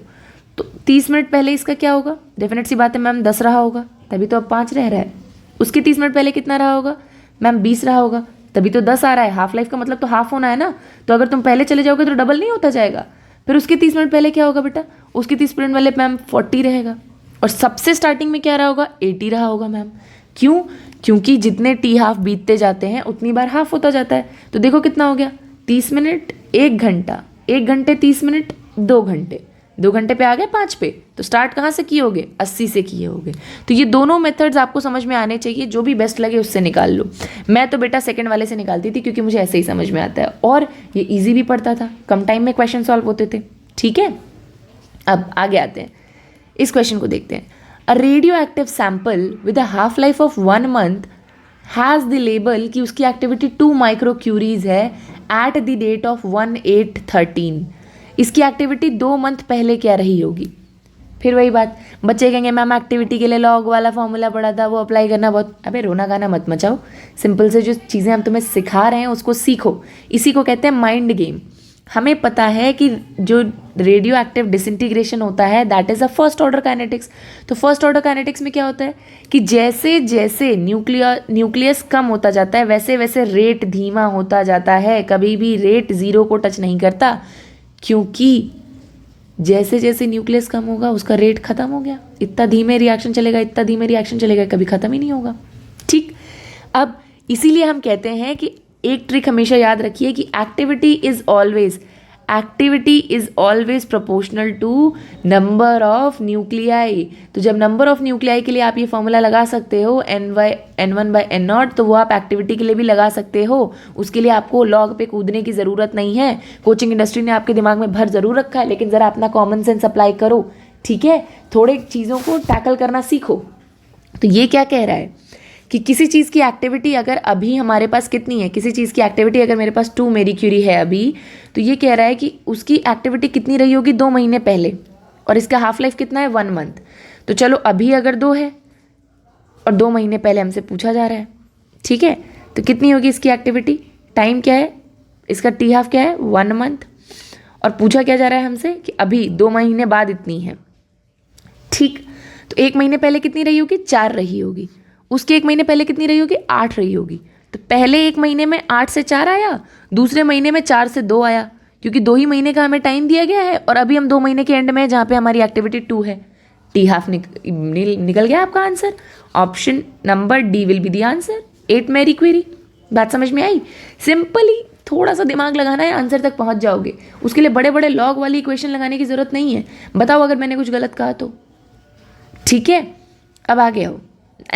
तो 30 मिनट पहले इसका क्या होगा? डेफिनेट सी बात है मैम 10 रहा होगा, तभी तो अब 5 रह रहा है। उसके 30 मिनट पहले कितना रहा होगा मैम? 20 रहा होगा, तभी तो 10 आ रहा है। हाफ लाइफ का मतलब तो हाफ होना है ना। तो अगर तुम पहले चले जाओगे तो डबल नहीं होता जाएगा। फिर उसके 30 मिनट पहले क्या होगा बेटा? उसके 30 मिनट पहले मैम 40 रहेगा। और सबसे स्टार्टिंग में क्या रहा होगा? 80 रहा होगा मैम। क्यों? क्योंकि जितने टी हाफ बीतते जाते हैं उतनी बार हाफ होता जाता है। तो देखो कितना हो गया? 30 मिनट 1 घंटा, 1 घंटे 30 मिनट 2 घंटे, 2 घंटे पे आ गए 5 पे। तो स्टार्ट कहाँ से किए होगे? 80 से किए होगे। तो ये दोनों मेथड्स आपको समझ में आने चाहिए, जो भी बेस्ट लगे उससे निकाल लो। मैं तो बेटा सेकंड वाले से निकालती थी क्योंकि मुझे ऐसे ही समझ में आता है और ये इजी भी पड़ता था, कम टाइम में क्वेश्चन सॉल्व होते थे। ठीक है, अब आगे आते हैं, इस क्वेश्चन को देखते हैं। A radio active sample with a half life of 1 month has the label कि उसकी एक्टिविटी 2 माइक्रो क्यूरीज है एट द डेट ऑफ 1/8/13। इसकी एक्टिविटी 2 मंथ पहले क्या रही होगी? फिर वही बात, बच्चे कहेंगे मैम एक्टिविटी के लिए लॉग वाला फॉर्मूला पड़ा था, वो अप्लाई करना बहुत। अबे रोना गाना मत मचाओ, सिंपल से जो चीज़ें हम तुम्हें सिखा रहे हैं उसको सीखो। इसी को कहते हैं माइंड गेम। हमें पता है कि जो रेडियो एक्टिव डिसइंटीग्रेशन होता है that is a first order kinetics. तो फर्स्ट ऑर्डर काइनेटिक्स में क्या होता है कि जैसे जैसे न्यूक्लियस कम होता जाता है वैसे वैसे रेट धीमा होता जाता है। कभी भी रेट 0 को टच नहीं करता, क्योंकि जैसे जैसे न्यूक्लियस कम होगा उसका रेट खत्म हो गया। इतना धीमे रिएक्शन चलेगा, इतना धीमे रिएक्शन चलेगा, कभी ख़त्म ही नहीं होगा। ठीक, अब इसीलिए हम कहते हैं कि एक ट्रिक हमेशा याद रखिए कि activity is always proportional to number of nuclei. तो जब नंबर ऑफ न्यूक्लियाई के लिए आप ये फॉर्मूला लगा सकते हो n1/n0, तो वो आप एक्टिविटी के लिए भी लगा सकते हो। उसके लिए आपको लॉग पे कूदने की ज़रूरत नहीं है। कोचिंग इंडस्ट्री ने आपके दिमाग में भर ज़रूर रखा है, लेकिन ज़रा अपना कॉमन सेंस अप्लाई करो। ठीक है, थोड़े चीज़ों को टैकल करना सीखो। तो ये क्या कह रहा है कि किसी चीज़ की एक्टिविटी अगर अभी हमारे पास कितनी है, किसी चीज़ की एक्टिविटी अगर मेरे पास 2 मेरी क्यूरी है अभी, तो ये कह रहा है कि उसकी एक्टिविटी कितनी रही होगी 2 महीने पहले, और इसका हाफ लाइफ कितना है 1 मंथ। तो चलो अभी अगर 2 है और 2 महीने पहले हमसे पूछा जा रहा है, ठीक है, तो कितनी होगी इसकी एक्टिविटी? टाइम क्या है इसका? टी हाफ क्या है? 1 मंथ। और पूछा क्या जा रहा है हमसे कि अभी 2 महीने बाद इतनी है। ठीक, तो 1 महीने पहले कितनी रही होगी? 4 रही होगी। उसके 1 महीने पहले कितनी रही होगी? 8 रही होगी। तो पहले 1 महीने में 8 से 4 आया, दूसरे महीने में 4 से 2 आया, क्योंकि 2 ही महीने का हमें टाइम दिया गया है और अभी हम 2 महीने के एंड में है जहाँ पे हमारी एक्टिविटी 2 है। टी हाफ निकल गया आपका answer. Option number D will be the answer. 8 मेरी क्वेरी। बात समझ में आई? सिंपली थोड़ा सा दिमाग लगाना है, आंसर तक पहुंच जाओगे। उसके लिए बड़े बड़े लॉग वाली इक्वेशन लगाने की जरूरत नहीं है। बताओ अगर मैंने कुछ गलत कहा तो। ठीक है, अब आगे आओ।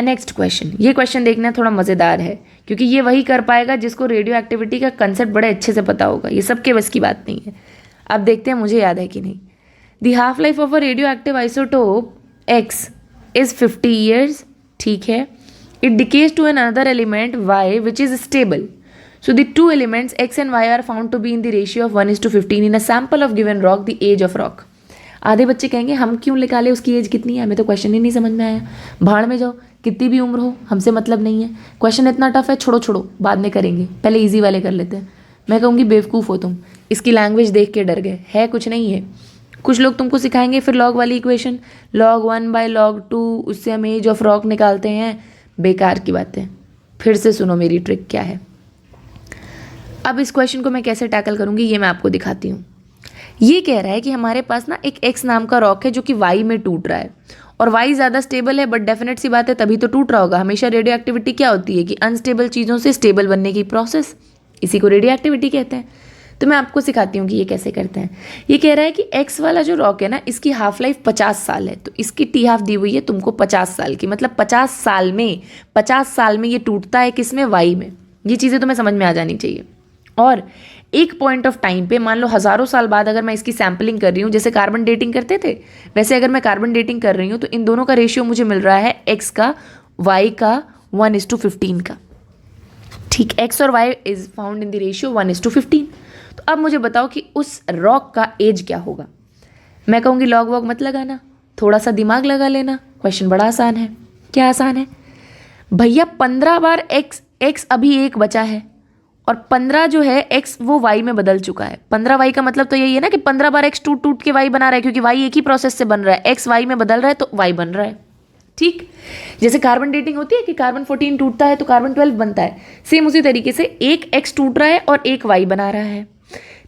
Next question. ये क्वेश्चन देखना थोड़ा मज़ेदार है, क्योंकि ये वही कर पाएगा जिसको रेडियो एक्टिविटी का कंसेप्ट बड़े अच्छे से पता होगा। ये सबके बस की बात नहीं है। अब देखते हैं मुझे याद है कि नहीं। The half life of a radioactive isotope X is 50 years. ठीक है। It decays to an another element Y which is stable. So the two elements x and y are found to be in the ratio of 1:15 in a sample of given rock, the age of rock. आधे बच्चे कहेंगे हम क्यों निकाले, उसकी as कितनी है? हमें तो क्वेश्चन ही नहीं समझ में आया। भाड़ में जाओ, कितनी भी उम्र हो हमसे मतलब नहीं है। क्वेश्चन इतना टफ है, छोड़ो छोड़ो, बाद में करेंगे, पहले इजी वाले कर लेते हैं। मैं कहूँगी बेवकूफ़ हो तुम, इसकी लैंग्वेज देख के डर गए। है कुछ नहीं है। कुछ लोग तुमको सिखाएंगे फिर लॉग वाली इक्वेशन, log 1/log 2, उससे हम एज ऑफ रॉक निकालते हैं। बेकार की बातें। फिर से सुनो मेरी ट्रिक क्या है। अब इस क्वेश्चन को मैं कैसे टैकल करूँगी ये मैं आपको दिखाती हूँ। ये कह रहा है कि हमारे पास ना एक x नाम का रॉक है जो कि y में टूट रहा है, और y ज़्यादा स्टेबल है, बट डेफिनेट सी बात है तभी तो टूट रहा होगा। हमेशा रेडियो एक्टिविटी क्या होती है कि अनस्टेबल चीज़ों से स्टेबल बनने की प्रोसेस, इसी को रेडियो एक्टिविटी कहते हैं। तो मैं आपको सिखाती हूँ कि ये कैसे करते हैं। ये कह रहा है कि x वाला जो रॉक है ना, इसकी हाफ लाइफ 50 साल है, तो इसकी टी हाफ दी हुई है तुमको 50 साल की, मतलब 50 साल में ये टूटता है किसमें? y में। ये चीज़ें तुम्हें समझ में आ जानी चाहिए। और एक पॉइंट ऑफ टाइम पे, मान लो हज़ारों साल बाद अगर मैं इसकी सैम्पलिंग कर रही हूँ, जैसे कार्बन डेटिंग करते थे वैसे अगर मैं कार्बन डेटिंग कर रही हूँ, तो इन दोनों का रेशियो मुझे मिल रहा है x का y का 1:15 का। ठीक, x और y is found in the ratio 1:15। तो अब मुझे बताओ कि उस रॉक का एज क्या होगा। मैं कहूँगी लॉग वॉग मत लगाना, थोड़ा सा दिमाग लगा लेना। क्वेश्चन बड़ा आसान है। क्या आसान है भैया? 15 बार x अभी 1 बचा है, और 15 जो है x वो y में बदल चुका है। 15 y का मतलब तो यही है ना कि 15 बार x टूट टूट के y बना रहा है, क्योंकि y एक ही प्रोसेस से बन रहा है। x y में बदल रहा है तो y बन रहा है। ठीक, जैसे कार्बन डेटिंग होती है कि कार्बन 14 टूटता है तो कार्बन 12 बनता है, सेम उसी तरीके से एक x टूट रहा है और एक y बना रहा है।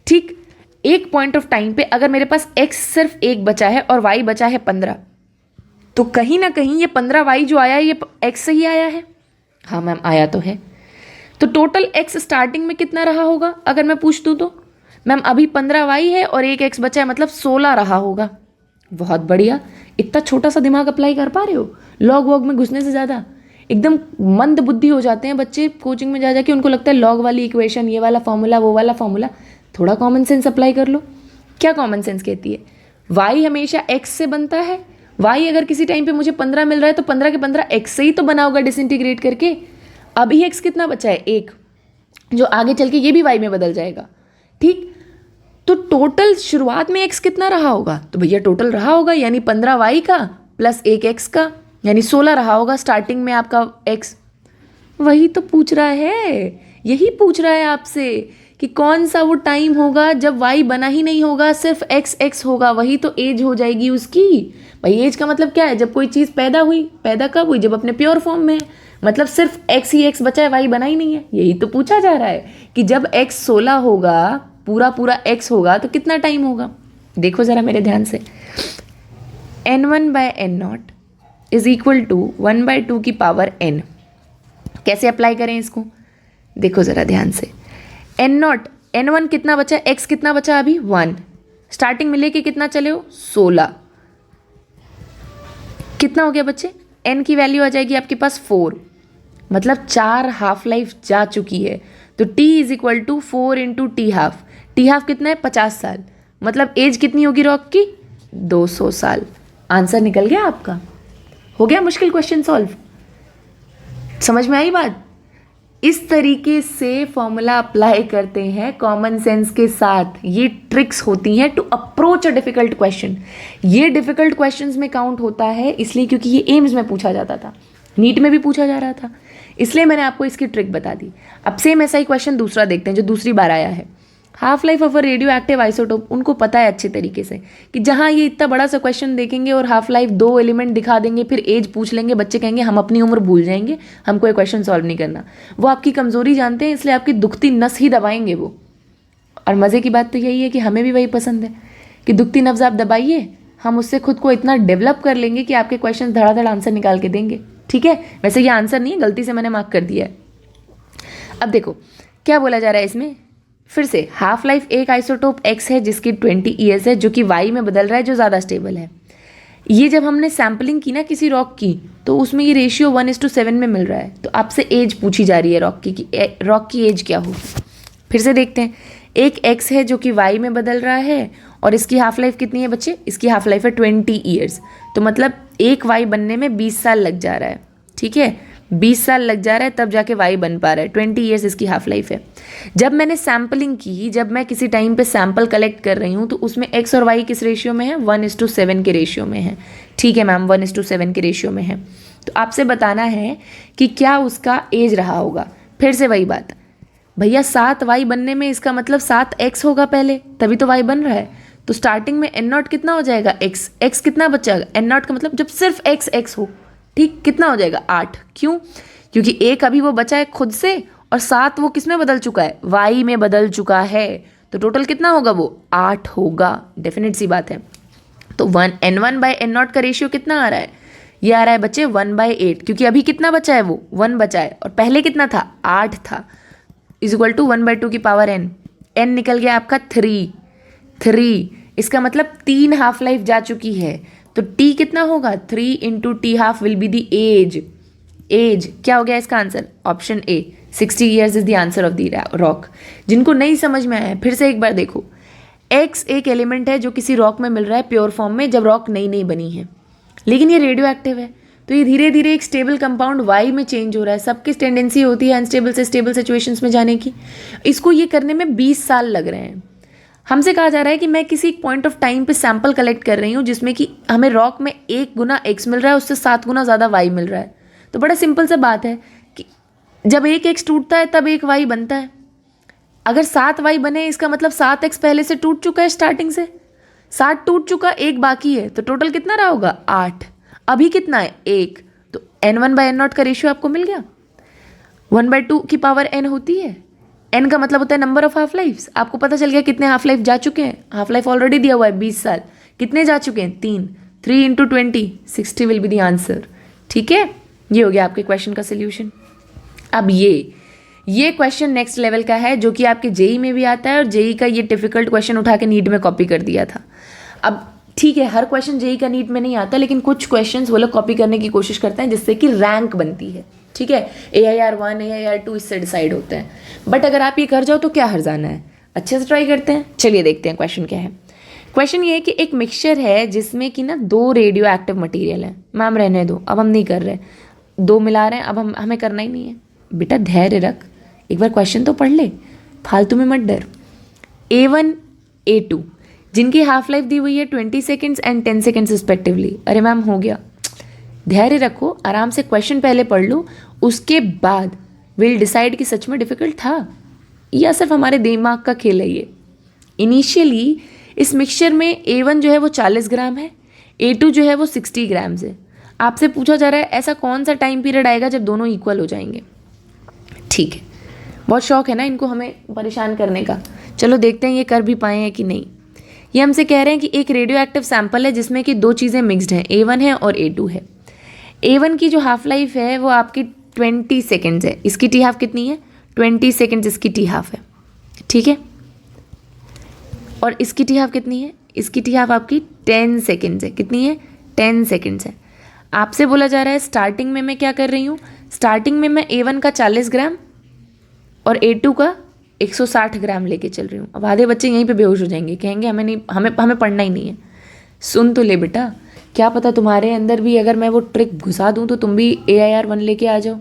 ठीक, एक पॉइंट ऑफ टाइम पे अगर मेरे पास x सिर्फ 1 बचा है और y बचा है 15, तो कहीं ना कहीं ये 15y जो आया है ये x से ही आया है। हाँ मैम आया तो है। तो टोटल x स्टार्टिंग में कितना रहा होगा अगर मैं पूछ दूँ तो? मैम अभी 15y है और एक x बचा है, मतलब 16 रहा होगा। बहुत बढ़िया, इतना छोटा सा दिमाग अप्लाई कर पा रहे हो। लॉग वॉग में घुसने से ज़्यादा एकदम मंद बुद्धि हो जाते हैं बच्चे कोचिंग में जा जाके, उनको लगता है लॉग वाली इक्वेशन, ये वाला फॉर्मूला, वो वाला फॉर्मूला। थोड़ा कॉमन सेंस अप्लाई कर लो। क्या कॉमन सेंस कहती है? y हमेशा x से बनता है। y अगर किसी टाइम पे मुझे 15 मिल रहा है तो 15 के 15 x से ही तो बना होगा डिसइंटीग्रेट करके। अभी x कितना बचा है? 1, जो आगे चल के ये भी y में बदल जाएगा। ठीक, तो टोटल शुरुआत में x कितना रहा होगा? तो भैया टोटल रहा होगा यानी 15y का प्लस 1 x का, यानी 16 रहा होगा स्टार्टिंग में आपका x। वही तो पूछ रहा है, यही पूछ रहा है आपसे कि कौन सा वो टाइम होगा जब y बना ही नहीं होगा, सिर्फ x होगा। वही तो एज हो जाएगी उसकी। भाई एज का मतलब क्या है? जब कोई चीज़ पैदा हुई, पैदा कब हुई? जब अपने प्योर फॉर्म में, मतलब सिर्फ x ही x बचा है, y बना ही नहीं है। यही तो पूछा जा रहा है कि जब x 16 होगा, पूरा x होगा, तो कितना टाइम होगा? देखो ज़रा मेरे ध्यान से। n1/n0 इज इक्वल टू 1/2 की पावर n। कैसे अप्लाई करें इसको? देखो ज़रा ध्यान से। n1 कितना बचा? x कितना बचा अभी? 1। स्टार्टिंग में लेके कितना चले हो? 16। कितना हो गया बच्चे? n की वैल्यू आ जाएगी आपके पास 4, मतलब 4 हाफ लाइफ जा चुकी है। तो t is equal to 4 into T half. T half कितना है? 50 साल। मतलब एज कितनी होगी रॉक की? 200 साल। आंसर निकल गया आपका। हो गया मुश्किल क्वेश्चन सॉल्व। समझ में आई बात? इस तरीके से फॉर्मूला अप्लाई करते हैं कॉमन सेंस के साथ। ये ट्रिक्स होती हैं to approach a difficult question. ये डिफिकल्ट क्वेश्चंस में काउंट होता है इसलिए क्योंकि ये एम्स में पूछा जाता था, नीट में भी पूछा जा रहा था, इसलिए मैंने आपको इसकी ट्रिक बता दी। अब सेम ऐसा ही क्वेश्चन दूसरा देखते हैं जो दूसरी बार आया है। Half life of a radioactive isotope, उनको पता है अच्छे तरीके से कि जहाँ ये इतना बड़ा सा क्वेश्चन देखेंगे और हाफ लाइफ 2 एलिमेंट दिखा देंगे, फिर एज पूछ लेंगे, बच्चे कहेंगे हम अपनी उम्र भूल जाएंगे, हमको ये क्वेश्चन सॉल्व नहीं करना। वो आपकी कमजोरी जानते हैं, इसलिए आपकी दुखती नस ही दबाएंगे वो। और मज़े की बात तो यही है कि हमें भी वही पसंद है कि दुखती नब्ज आप दबाइए, हम उससे खुद को इतना डेवलप कर लेंगे कि आपके क्वेश्चन धड़ाधड़ आंसर निकाल के देंगे। ठीक है, वैसे ये आंसर नहीं है, गलती से मैंने मार्क कर दिया है। अब देखो क्या बोला जा रहा है इसमें, फिर से हाफ लाइफ एक आइसोटोप X है जिसकी 20 ईयर्स है, जो कि Y में बदल रहा है, जो ज़्यादा स्टेबल है। ये जब हमने सैम्पलिंग की ना किसी रॉक की, तो उसमें ये रेशियो 1:7 में मिल रहा है। तो आपसे एज पूछी जा रही है रॉक की कि रॉक की एज क्या हो। फिर से देखते हैं, एक X है जो कि Y में बदल रहा है, और इसकी हाफ लाइफ कितनी है बच्चे, इसकी हाफ लाइफ है 20 ईयर्स। तो मतलब एक Y बनने में 20 साल लग जा रहा है। ठीक है, 20 साल लग जा रहा है तब जाके Y बन पा रहा है। 20 ईयर्स इसकी हाफ लाइफ है। जब मैंने सैम्पलिंग की, जब मैं किसी टाइम पे सैम्पल कलेक्ट कर रही हूँ, तो उसमें X और Y किस रेशियो में है, 1:7 के रेशियो में है। ठीक है मैम, 1:7 के रेशियो में है। तो आपसे बताना है कि क्या उसका एज रहा होगा। फिर से वही बात, भैया 7Y बनने में इसका मतलब 7X होगा पहले, तभी तो Y बन रहा है। तो स्टार्टिंग में N0 कितना हो जाएगा, X कितना बचेगा, N0 का मतलब जब सिर्फ X हो, ठीक, कितना हो जाएगा 8। क्यों, क्योंकि एक अभी वो बचा है खुद से, और 7 वो किस में बदल चुका है, Y में बदल चुका है। तो टोटल कितना होगा, वो 8 होगा, डेफिनेट सी बात है। तो N1/N0 का रेशियो कितना आ रहा है, ये आ रहा है बच्चे 1/8, क्योंकि अभी कितना बचा है, वो 1 बचा है, और पहले कितना था, 8 था, = 1/2 की पावर n। n निकल गया आपका 3, इसका मतलब 3 हाफ लाइफ जा चुकी है। तो t कितना होगा, 3 × t½ will be the as. क्या हो गया इसका answer, option A, 60 years is the answer of the rock. जिनको नहीं समझ में आया फिर से एक बार देखो, X एक एलिमेंट है जो किसी रॉक में मिल रहा है प्योर फॉर्म में, जब रॉक नई बनी है, लेकिन ये रेडियो एक्टिव है। तो ये धीरे धीरे एक स्टेबल कंपाउंड Y में चेंज हो रहा है। सबकी टेंडेंसी होती है अनस्टेबल से स्टेबल सिचुएशंस में जाने की। इसको ये करने में 20 साल लग रहे हैं। हमसे कहा जा रहा है कि मैं किसी पॉइंट ऑफ टाइम पे सैंपल कलेक्ट कर रही हूँ जिसमें कि हमें रॉक में 1 गुना X मिल रहा है, उससे 7 गुना ज़्यादा Y मिल रहा है। तो बड़ा सिंपल सा बात है कि जब एक X टूटता है तब एक Y बनता है। अगर 7Y बने, इसका मतलब 7X पहले से टूट चुका है, स्टार्टिंग से 7 टूट चुका, 1 बाकी है। तो टोटल कितना रहा होगा, 8। अभी कितना है, 1। तो N1/N0 का रेशियो आपको मिल गया। 1/2 की पावर n होती है, n का मतलब होता है नंबर ऑफ हाफ लाइफ्स। आपको पता चल गया कितने हाफ लाइफ जा चुके हैं। हाफ लाइफ ऑलरेडी दिया हुआ है 20 साल, कितने जा चुके हैं, 3 × 20, 60 विल बी द आंसर। ठीक है, ये हो गया आपके क्वेश्चन का सोल्यूशन। अब ये क्वेश्चन नेक्स्ट लेवल का है, जो कि आपके जेई में भी आता है, और जेई का ये डिफिकल्ट क्वेश्चन उठा के नीट में कॉपी कर दिया था। अब ठीक है, हर क्वेश्चन जेई का नीट में नहीं आता, लेकिन कुछ क्वेश्चंस वो लोग कॉपी करने की कोशिश करते हैं जिससे कि रैंक बनती है। ठीक है, AIR1 AIR2 इससे डिसाइड होते हैं। बट अगर आप ये कर जाओ तो क्या हर्जाना है, अच्छे से ट्राई करते हैं। चलिए देखते हैं क्वेश्चन क्या है। क्वेश्चन ये है कि एक मिक्सचर है जिसमें कि ना 2 रेडियो एक्टिव मटीरियल है। मैम रहने दो, अब हम नहीं कर रहे, 2 मिला रहे हैं, अब हमें करना ही नहीं है। बेटा धैर्य रख, एक बार क्वेश्चन तो पढ़ ले, फालतू में मत डर। A1 A2 जिनकी हाफ लाइफ दी हुई है 20 सेकेंड्स एंड 10 सेकेंड्स रिस्पेक्टिवली। अरे मैम हो गया, धैर्य रखो, आराम से क्वेश्चन पहले पढ़ लो, उसके बाद विल डिसाइड कि सच में डिफिकल्ट था या सिर्फ हमारे दिमाग का खेल है ये। इनिशियली इस मिक्सचर में A1 जो है वो 40 ग्राम है, A2 जो है वो 60 ग्राम्स है। आपसे पूछा जा रहा है ऐसा कौन सा टाइम पीरियड आएगा जब दोनों इक्वल हो जाएंगे। ठीक है, बहुत शौक है ना इनको हमें परेशान करने का। चलो देखते हैं ये कर भी पाए हैं कि नहीं। ये हमसे कह रहे हैं कि एक रेडियो एक्टिव सैंपल है जिसमें कि 2 चीज़ें मिक्स्ड हैं, A1 है और A2 है। A1 की जो हाफ लाइफ है वो आपकी 20 सेकेंड्स है, इसकी टी हाफ कितनी है, 20 सेकेंड्स इसकी टी हाफ है। ठीक है, और इसकी टी हाफ कितनी है, इसकी टी हाफ आपकी 10 सेकेंड्स है। कितनी है, 10 सेकेंड्स है। आपसे बोला जा रहा है स्टार्टिंग में मैं क्या कर रही हूँ, स्टार्टिंग में मैं A1 का 40 ग्राम और A2 का 160 ग्राम लेके चल रही हूँ। अब आधे बच्चे यहीं पे बेहोश हो जाएंगे, कहेंगे हमें पढ़ना ही नहीं है। सुन तो ले बेटा, क्या पता तुम्हारे अंदर भी अगर मैं वो ट्रिक घुसा दूँ तो तुम भी AIR1 लेके आ जाओ।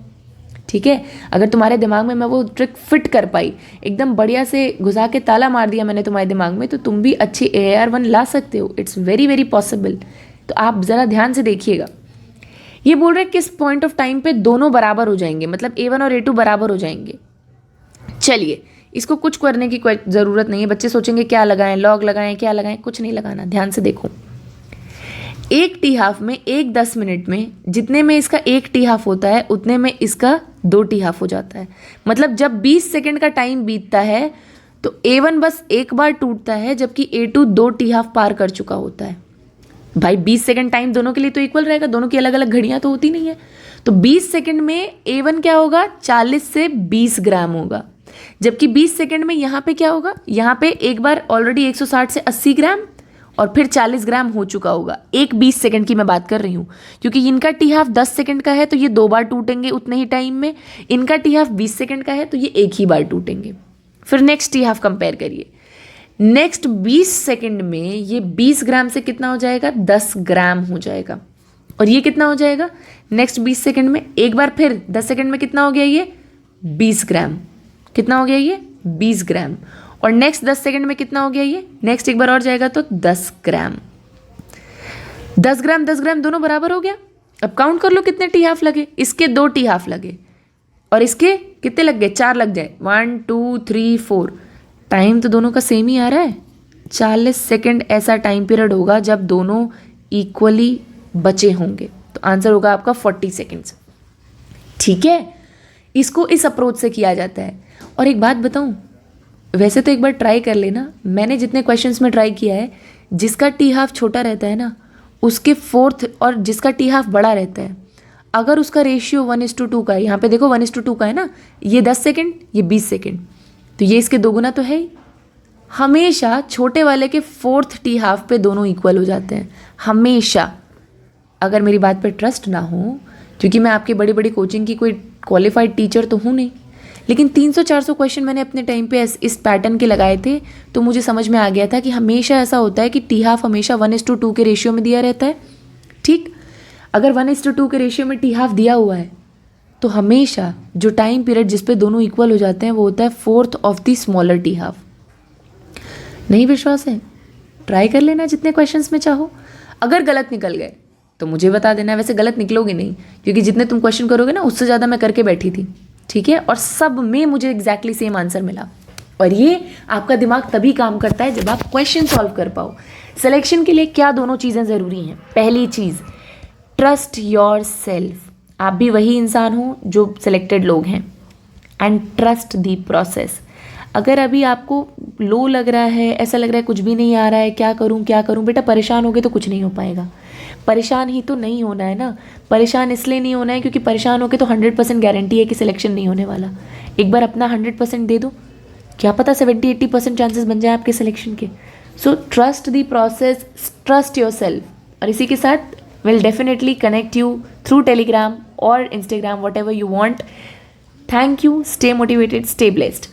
ठीक है, अगर तुम्हारे दिमाग में मैं वो ट्रिक फिट कर पाई, एकदम बढ़िया से घुसा के ताला मार दिया मैंने तुम्हारे दिमाग में, तो तुम भी अच्छी AIR1 ला सकते हो। It's very very possible. तो आप ज़रा ध्यान से देखिएगा। ये बोल रहे हैं किस पॉइंट ऑफ टाइम पे दोनों बराबर हो जाएंगे, मतलब A1 और A2 बराबर हो जाएंगे। चलिए इसको कुछ करने की कोई ज़रूरत नहीं है। बच्चे सोचेंगे क्या लगाएं, लॉग लगाएं, क्या लगाएं, कुछ नहीं लगाना। ध्यान से देखो, एक टी हाफ में एक 10 मिनट में जितने में इसका एक टी हाफ होता है उतने में इसका 2 टी हाफ हो जाता है। मतलब जब 20 सेकंड का टाइम बीतता है तो A1 बस एक बार टूटता है, जबकि A2 2 टी हाफ पार कर चुका होता है। भाई 20 सेकंड टाइम दोनों के लिए तो इक्वल रहेगा, दोनों की अलग अलग घड़ियां तो होती नहीं है। तो 20 सेकंड में A1 क्या होगा, 40 से 20 ग्राम होगा, जबकि 20 सेकंड में यहाँ पे क्या होगा, यहाँ पे एक बार ऑलरेडी 160 से 80 ग्राम और फिर 40 ग्राम हो चुका होगा। एक 20 सेकंड की मैं बात कर रही हूँ, क्योंकि इनका टी हाफ 10 सेकंड का है तो ये 2 बार टूटेंगे उतने ही टाइम में। इनका टी हाफ 20 सेकंड का है तो ये एक ही बार टूटेंगे। फिर नेक्स्ट टी हाफ कंपेयर करिए। नेक्स्ट 20 सेकंड में ये 20 ग्राम से कितना हो जाएगा, 10 ग्राम हो जाएगा। और ये कितना हो जाएगा नेक्स्ट 20 सेकंड में, एक बार फिर 10 सेकंड में कितना हो गया, ये 20 ग्राम। कितना हो गया ये 20 ग्राम। और नेक्स्ट 10 सेकंड में कितना हो गया ये, नेक्स्ट एक बार और जाएगा तो 10 ग्राम। 10 ग्राम 10 ग्राम दोनों बराबर हो गया। अब काउंट कर लो कितने टी हाफ लगे। इसके 2 टी हाफ लगे और इसके कितने लग गए, 4 लग जाए। 1 2 3 4। टाइम तो दोनों का सेम ही आ रहा है। 40 सेकंड ऐसा टाइम पीरियड होगा जब दोनों इक्वली बचे होंगे। तो आंसर होगा आपका 40 सेकंड्स। ठीक है, इसको इस अप्रोच से किया जाता है। और एक बात बताऊं, वैसे तो एक बार ट्राई कर लेना। मैंने जितने क्वेश्चंस में ट्राई किया है, जिसका टी हाफ छोटा रहता है ना, उसके फोर्थ, और जिसका टी हाफ बड़ा रहता है, अगर उसका रेशियो 1:2 का है, यहाँ पे देखो 1:2 का है ना, ये 10 सेकंड ये 20 सेकंड, तो ये इसके 2 गुना तो है ही। हमेशा छोटे वाले के फोर्थ टी हाफ पे दोनों इक्वल हो जाते हैं, हमेशा। अगर मेरी बात पर ट्रस्ट ना हो, क्योंकि मैं आपकी बड़ी बड़ी कोचिंग की कोई क्वालिफाइड टीचर तो हूँ नहीं, लेकिन 300-400 क्वेश्चन मैंने अपने टाइम पे इस पैटर्न के लगाए थे, तो मुझे समझ में आ गया था कि हमेशा ऐसा होता है कि टी हाफ हमेशा 1:2 के रेशियो में दिया रहता है। ठीक, अगर 1:2 के रेशियो में टी हाफ दिया हुआ है तो हमेशा जो टाइम पीरियड जिस पे दोनों इक्वल हो जाते हैं वो होता है fourth of the smaller T half. नहीं विश्वास है, ट्राई कर लेना जितने क्वेश्चंस में चाहो। अगर गलत निकल गए तो मुझे बता देना। वैसे गलत निकलोगे नहीं, क्योंकि जितने तुम क्वेश्चन करोगे ना उससे ज़्यादा मैं करके बैठी थी। ठीक है, और सब में मुझे एग्जैक्टली सेम आंसर मिला। और ये आपका दिमाग तभी काम करता है जब आप क्वेश्चन सॉल्व कर पाओ। सिलेक्शन के लिए क्या दोनों चीज़ें ज़रूरी हैं। पहली चीज़, ट्रस्ट योर सेल्फ। आप भी वही इंसान हो जो सिलेक्टेड लोग हैं। And trust the process. अगर अभी आपको लो लग रहा है, ऐसा लग रहा है कुछ भी नहीं आ रहा है, क्या करूं, बेटा परेशान होगे तो कुछ नहीं हो पाएगा। परेशान ही तो नहीं होना है ना। परेशान इसलिए नहीं होना है क्योंकि परेशान होगे तो 100% गारंटी है कि सिलेक्शन नहीं होने वाला। एक बार अपना 100% दे दो, क्या पता 70-80% चांसेस बन जाए आपके सिलेक्शन के। So trust the process, trust yourself. और इसी के साथ will definitely connect you through Telegram और Instagram, whatever you want. Thank you, stay motivated, stay blessed.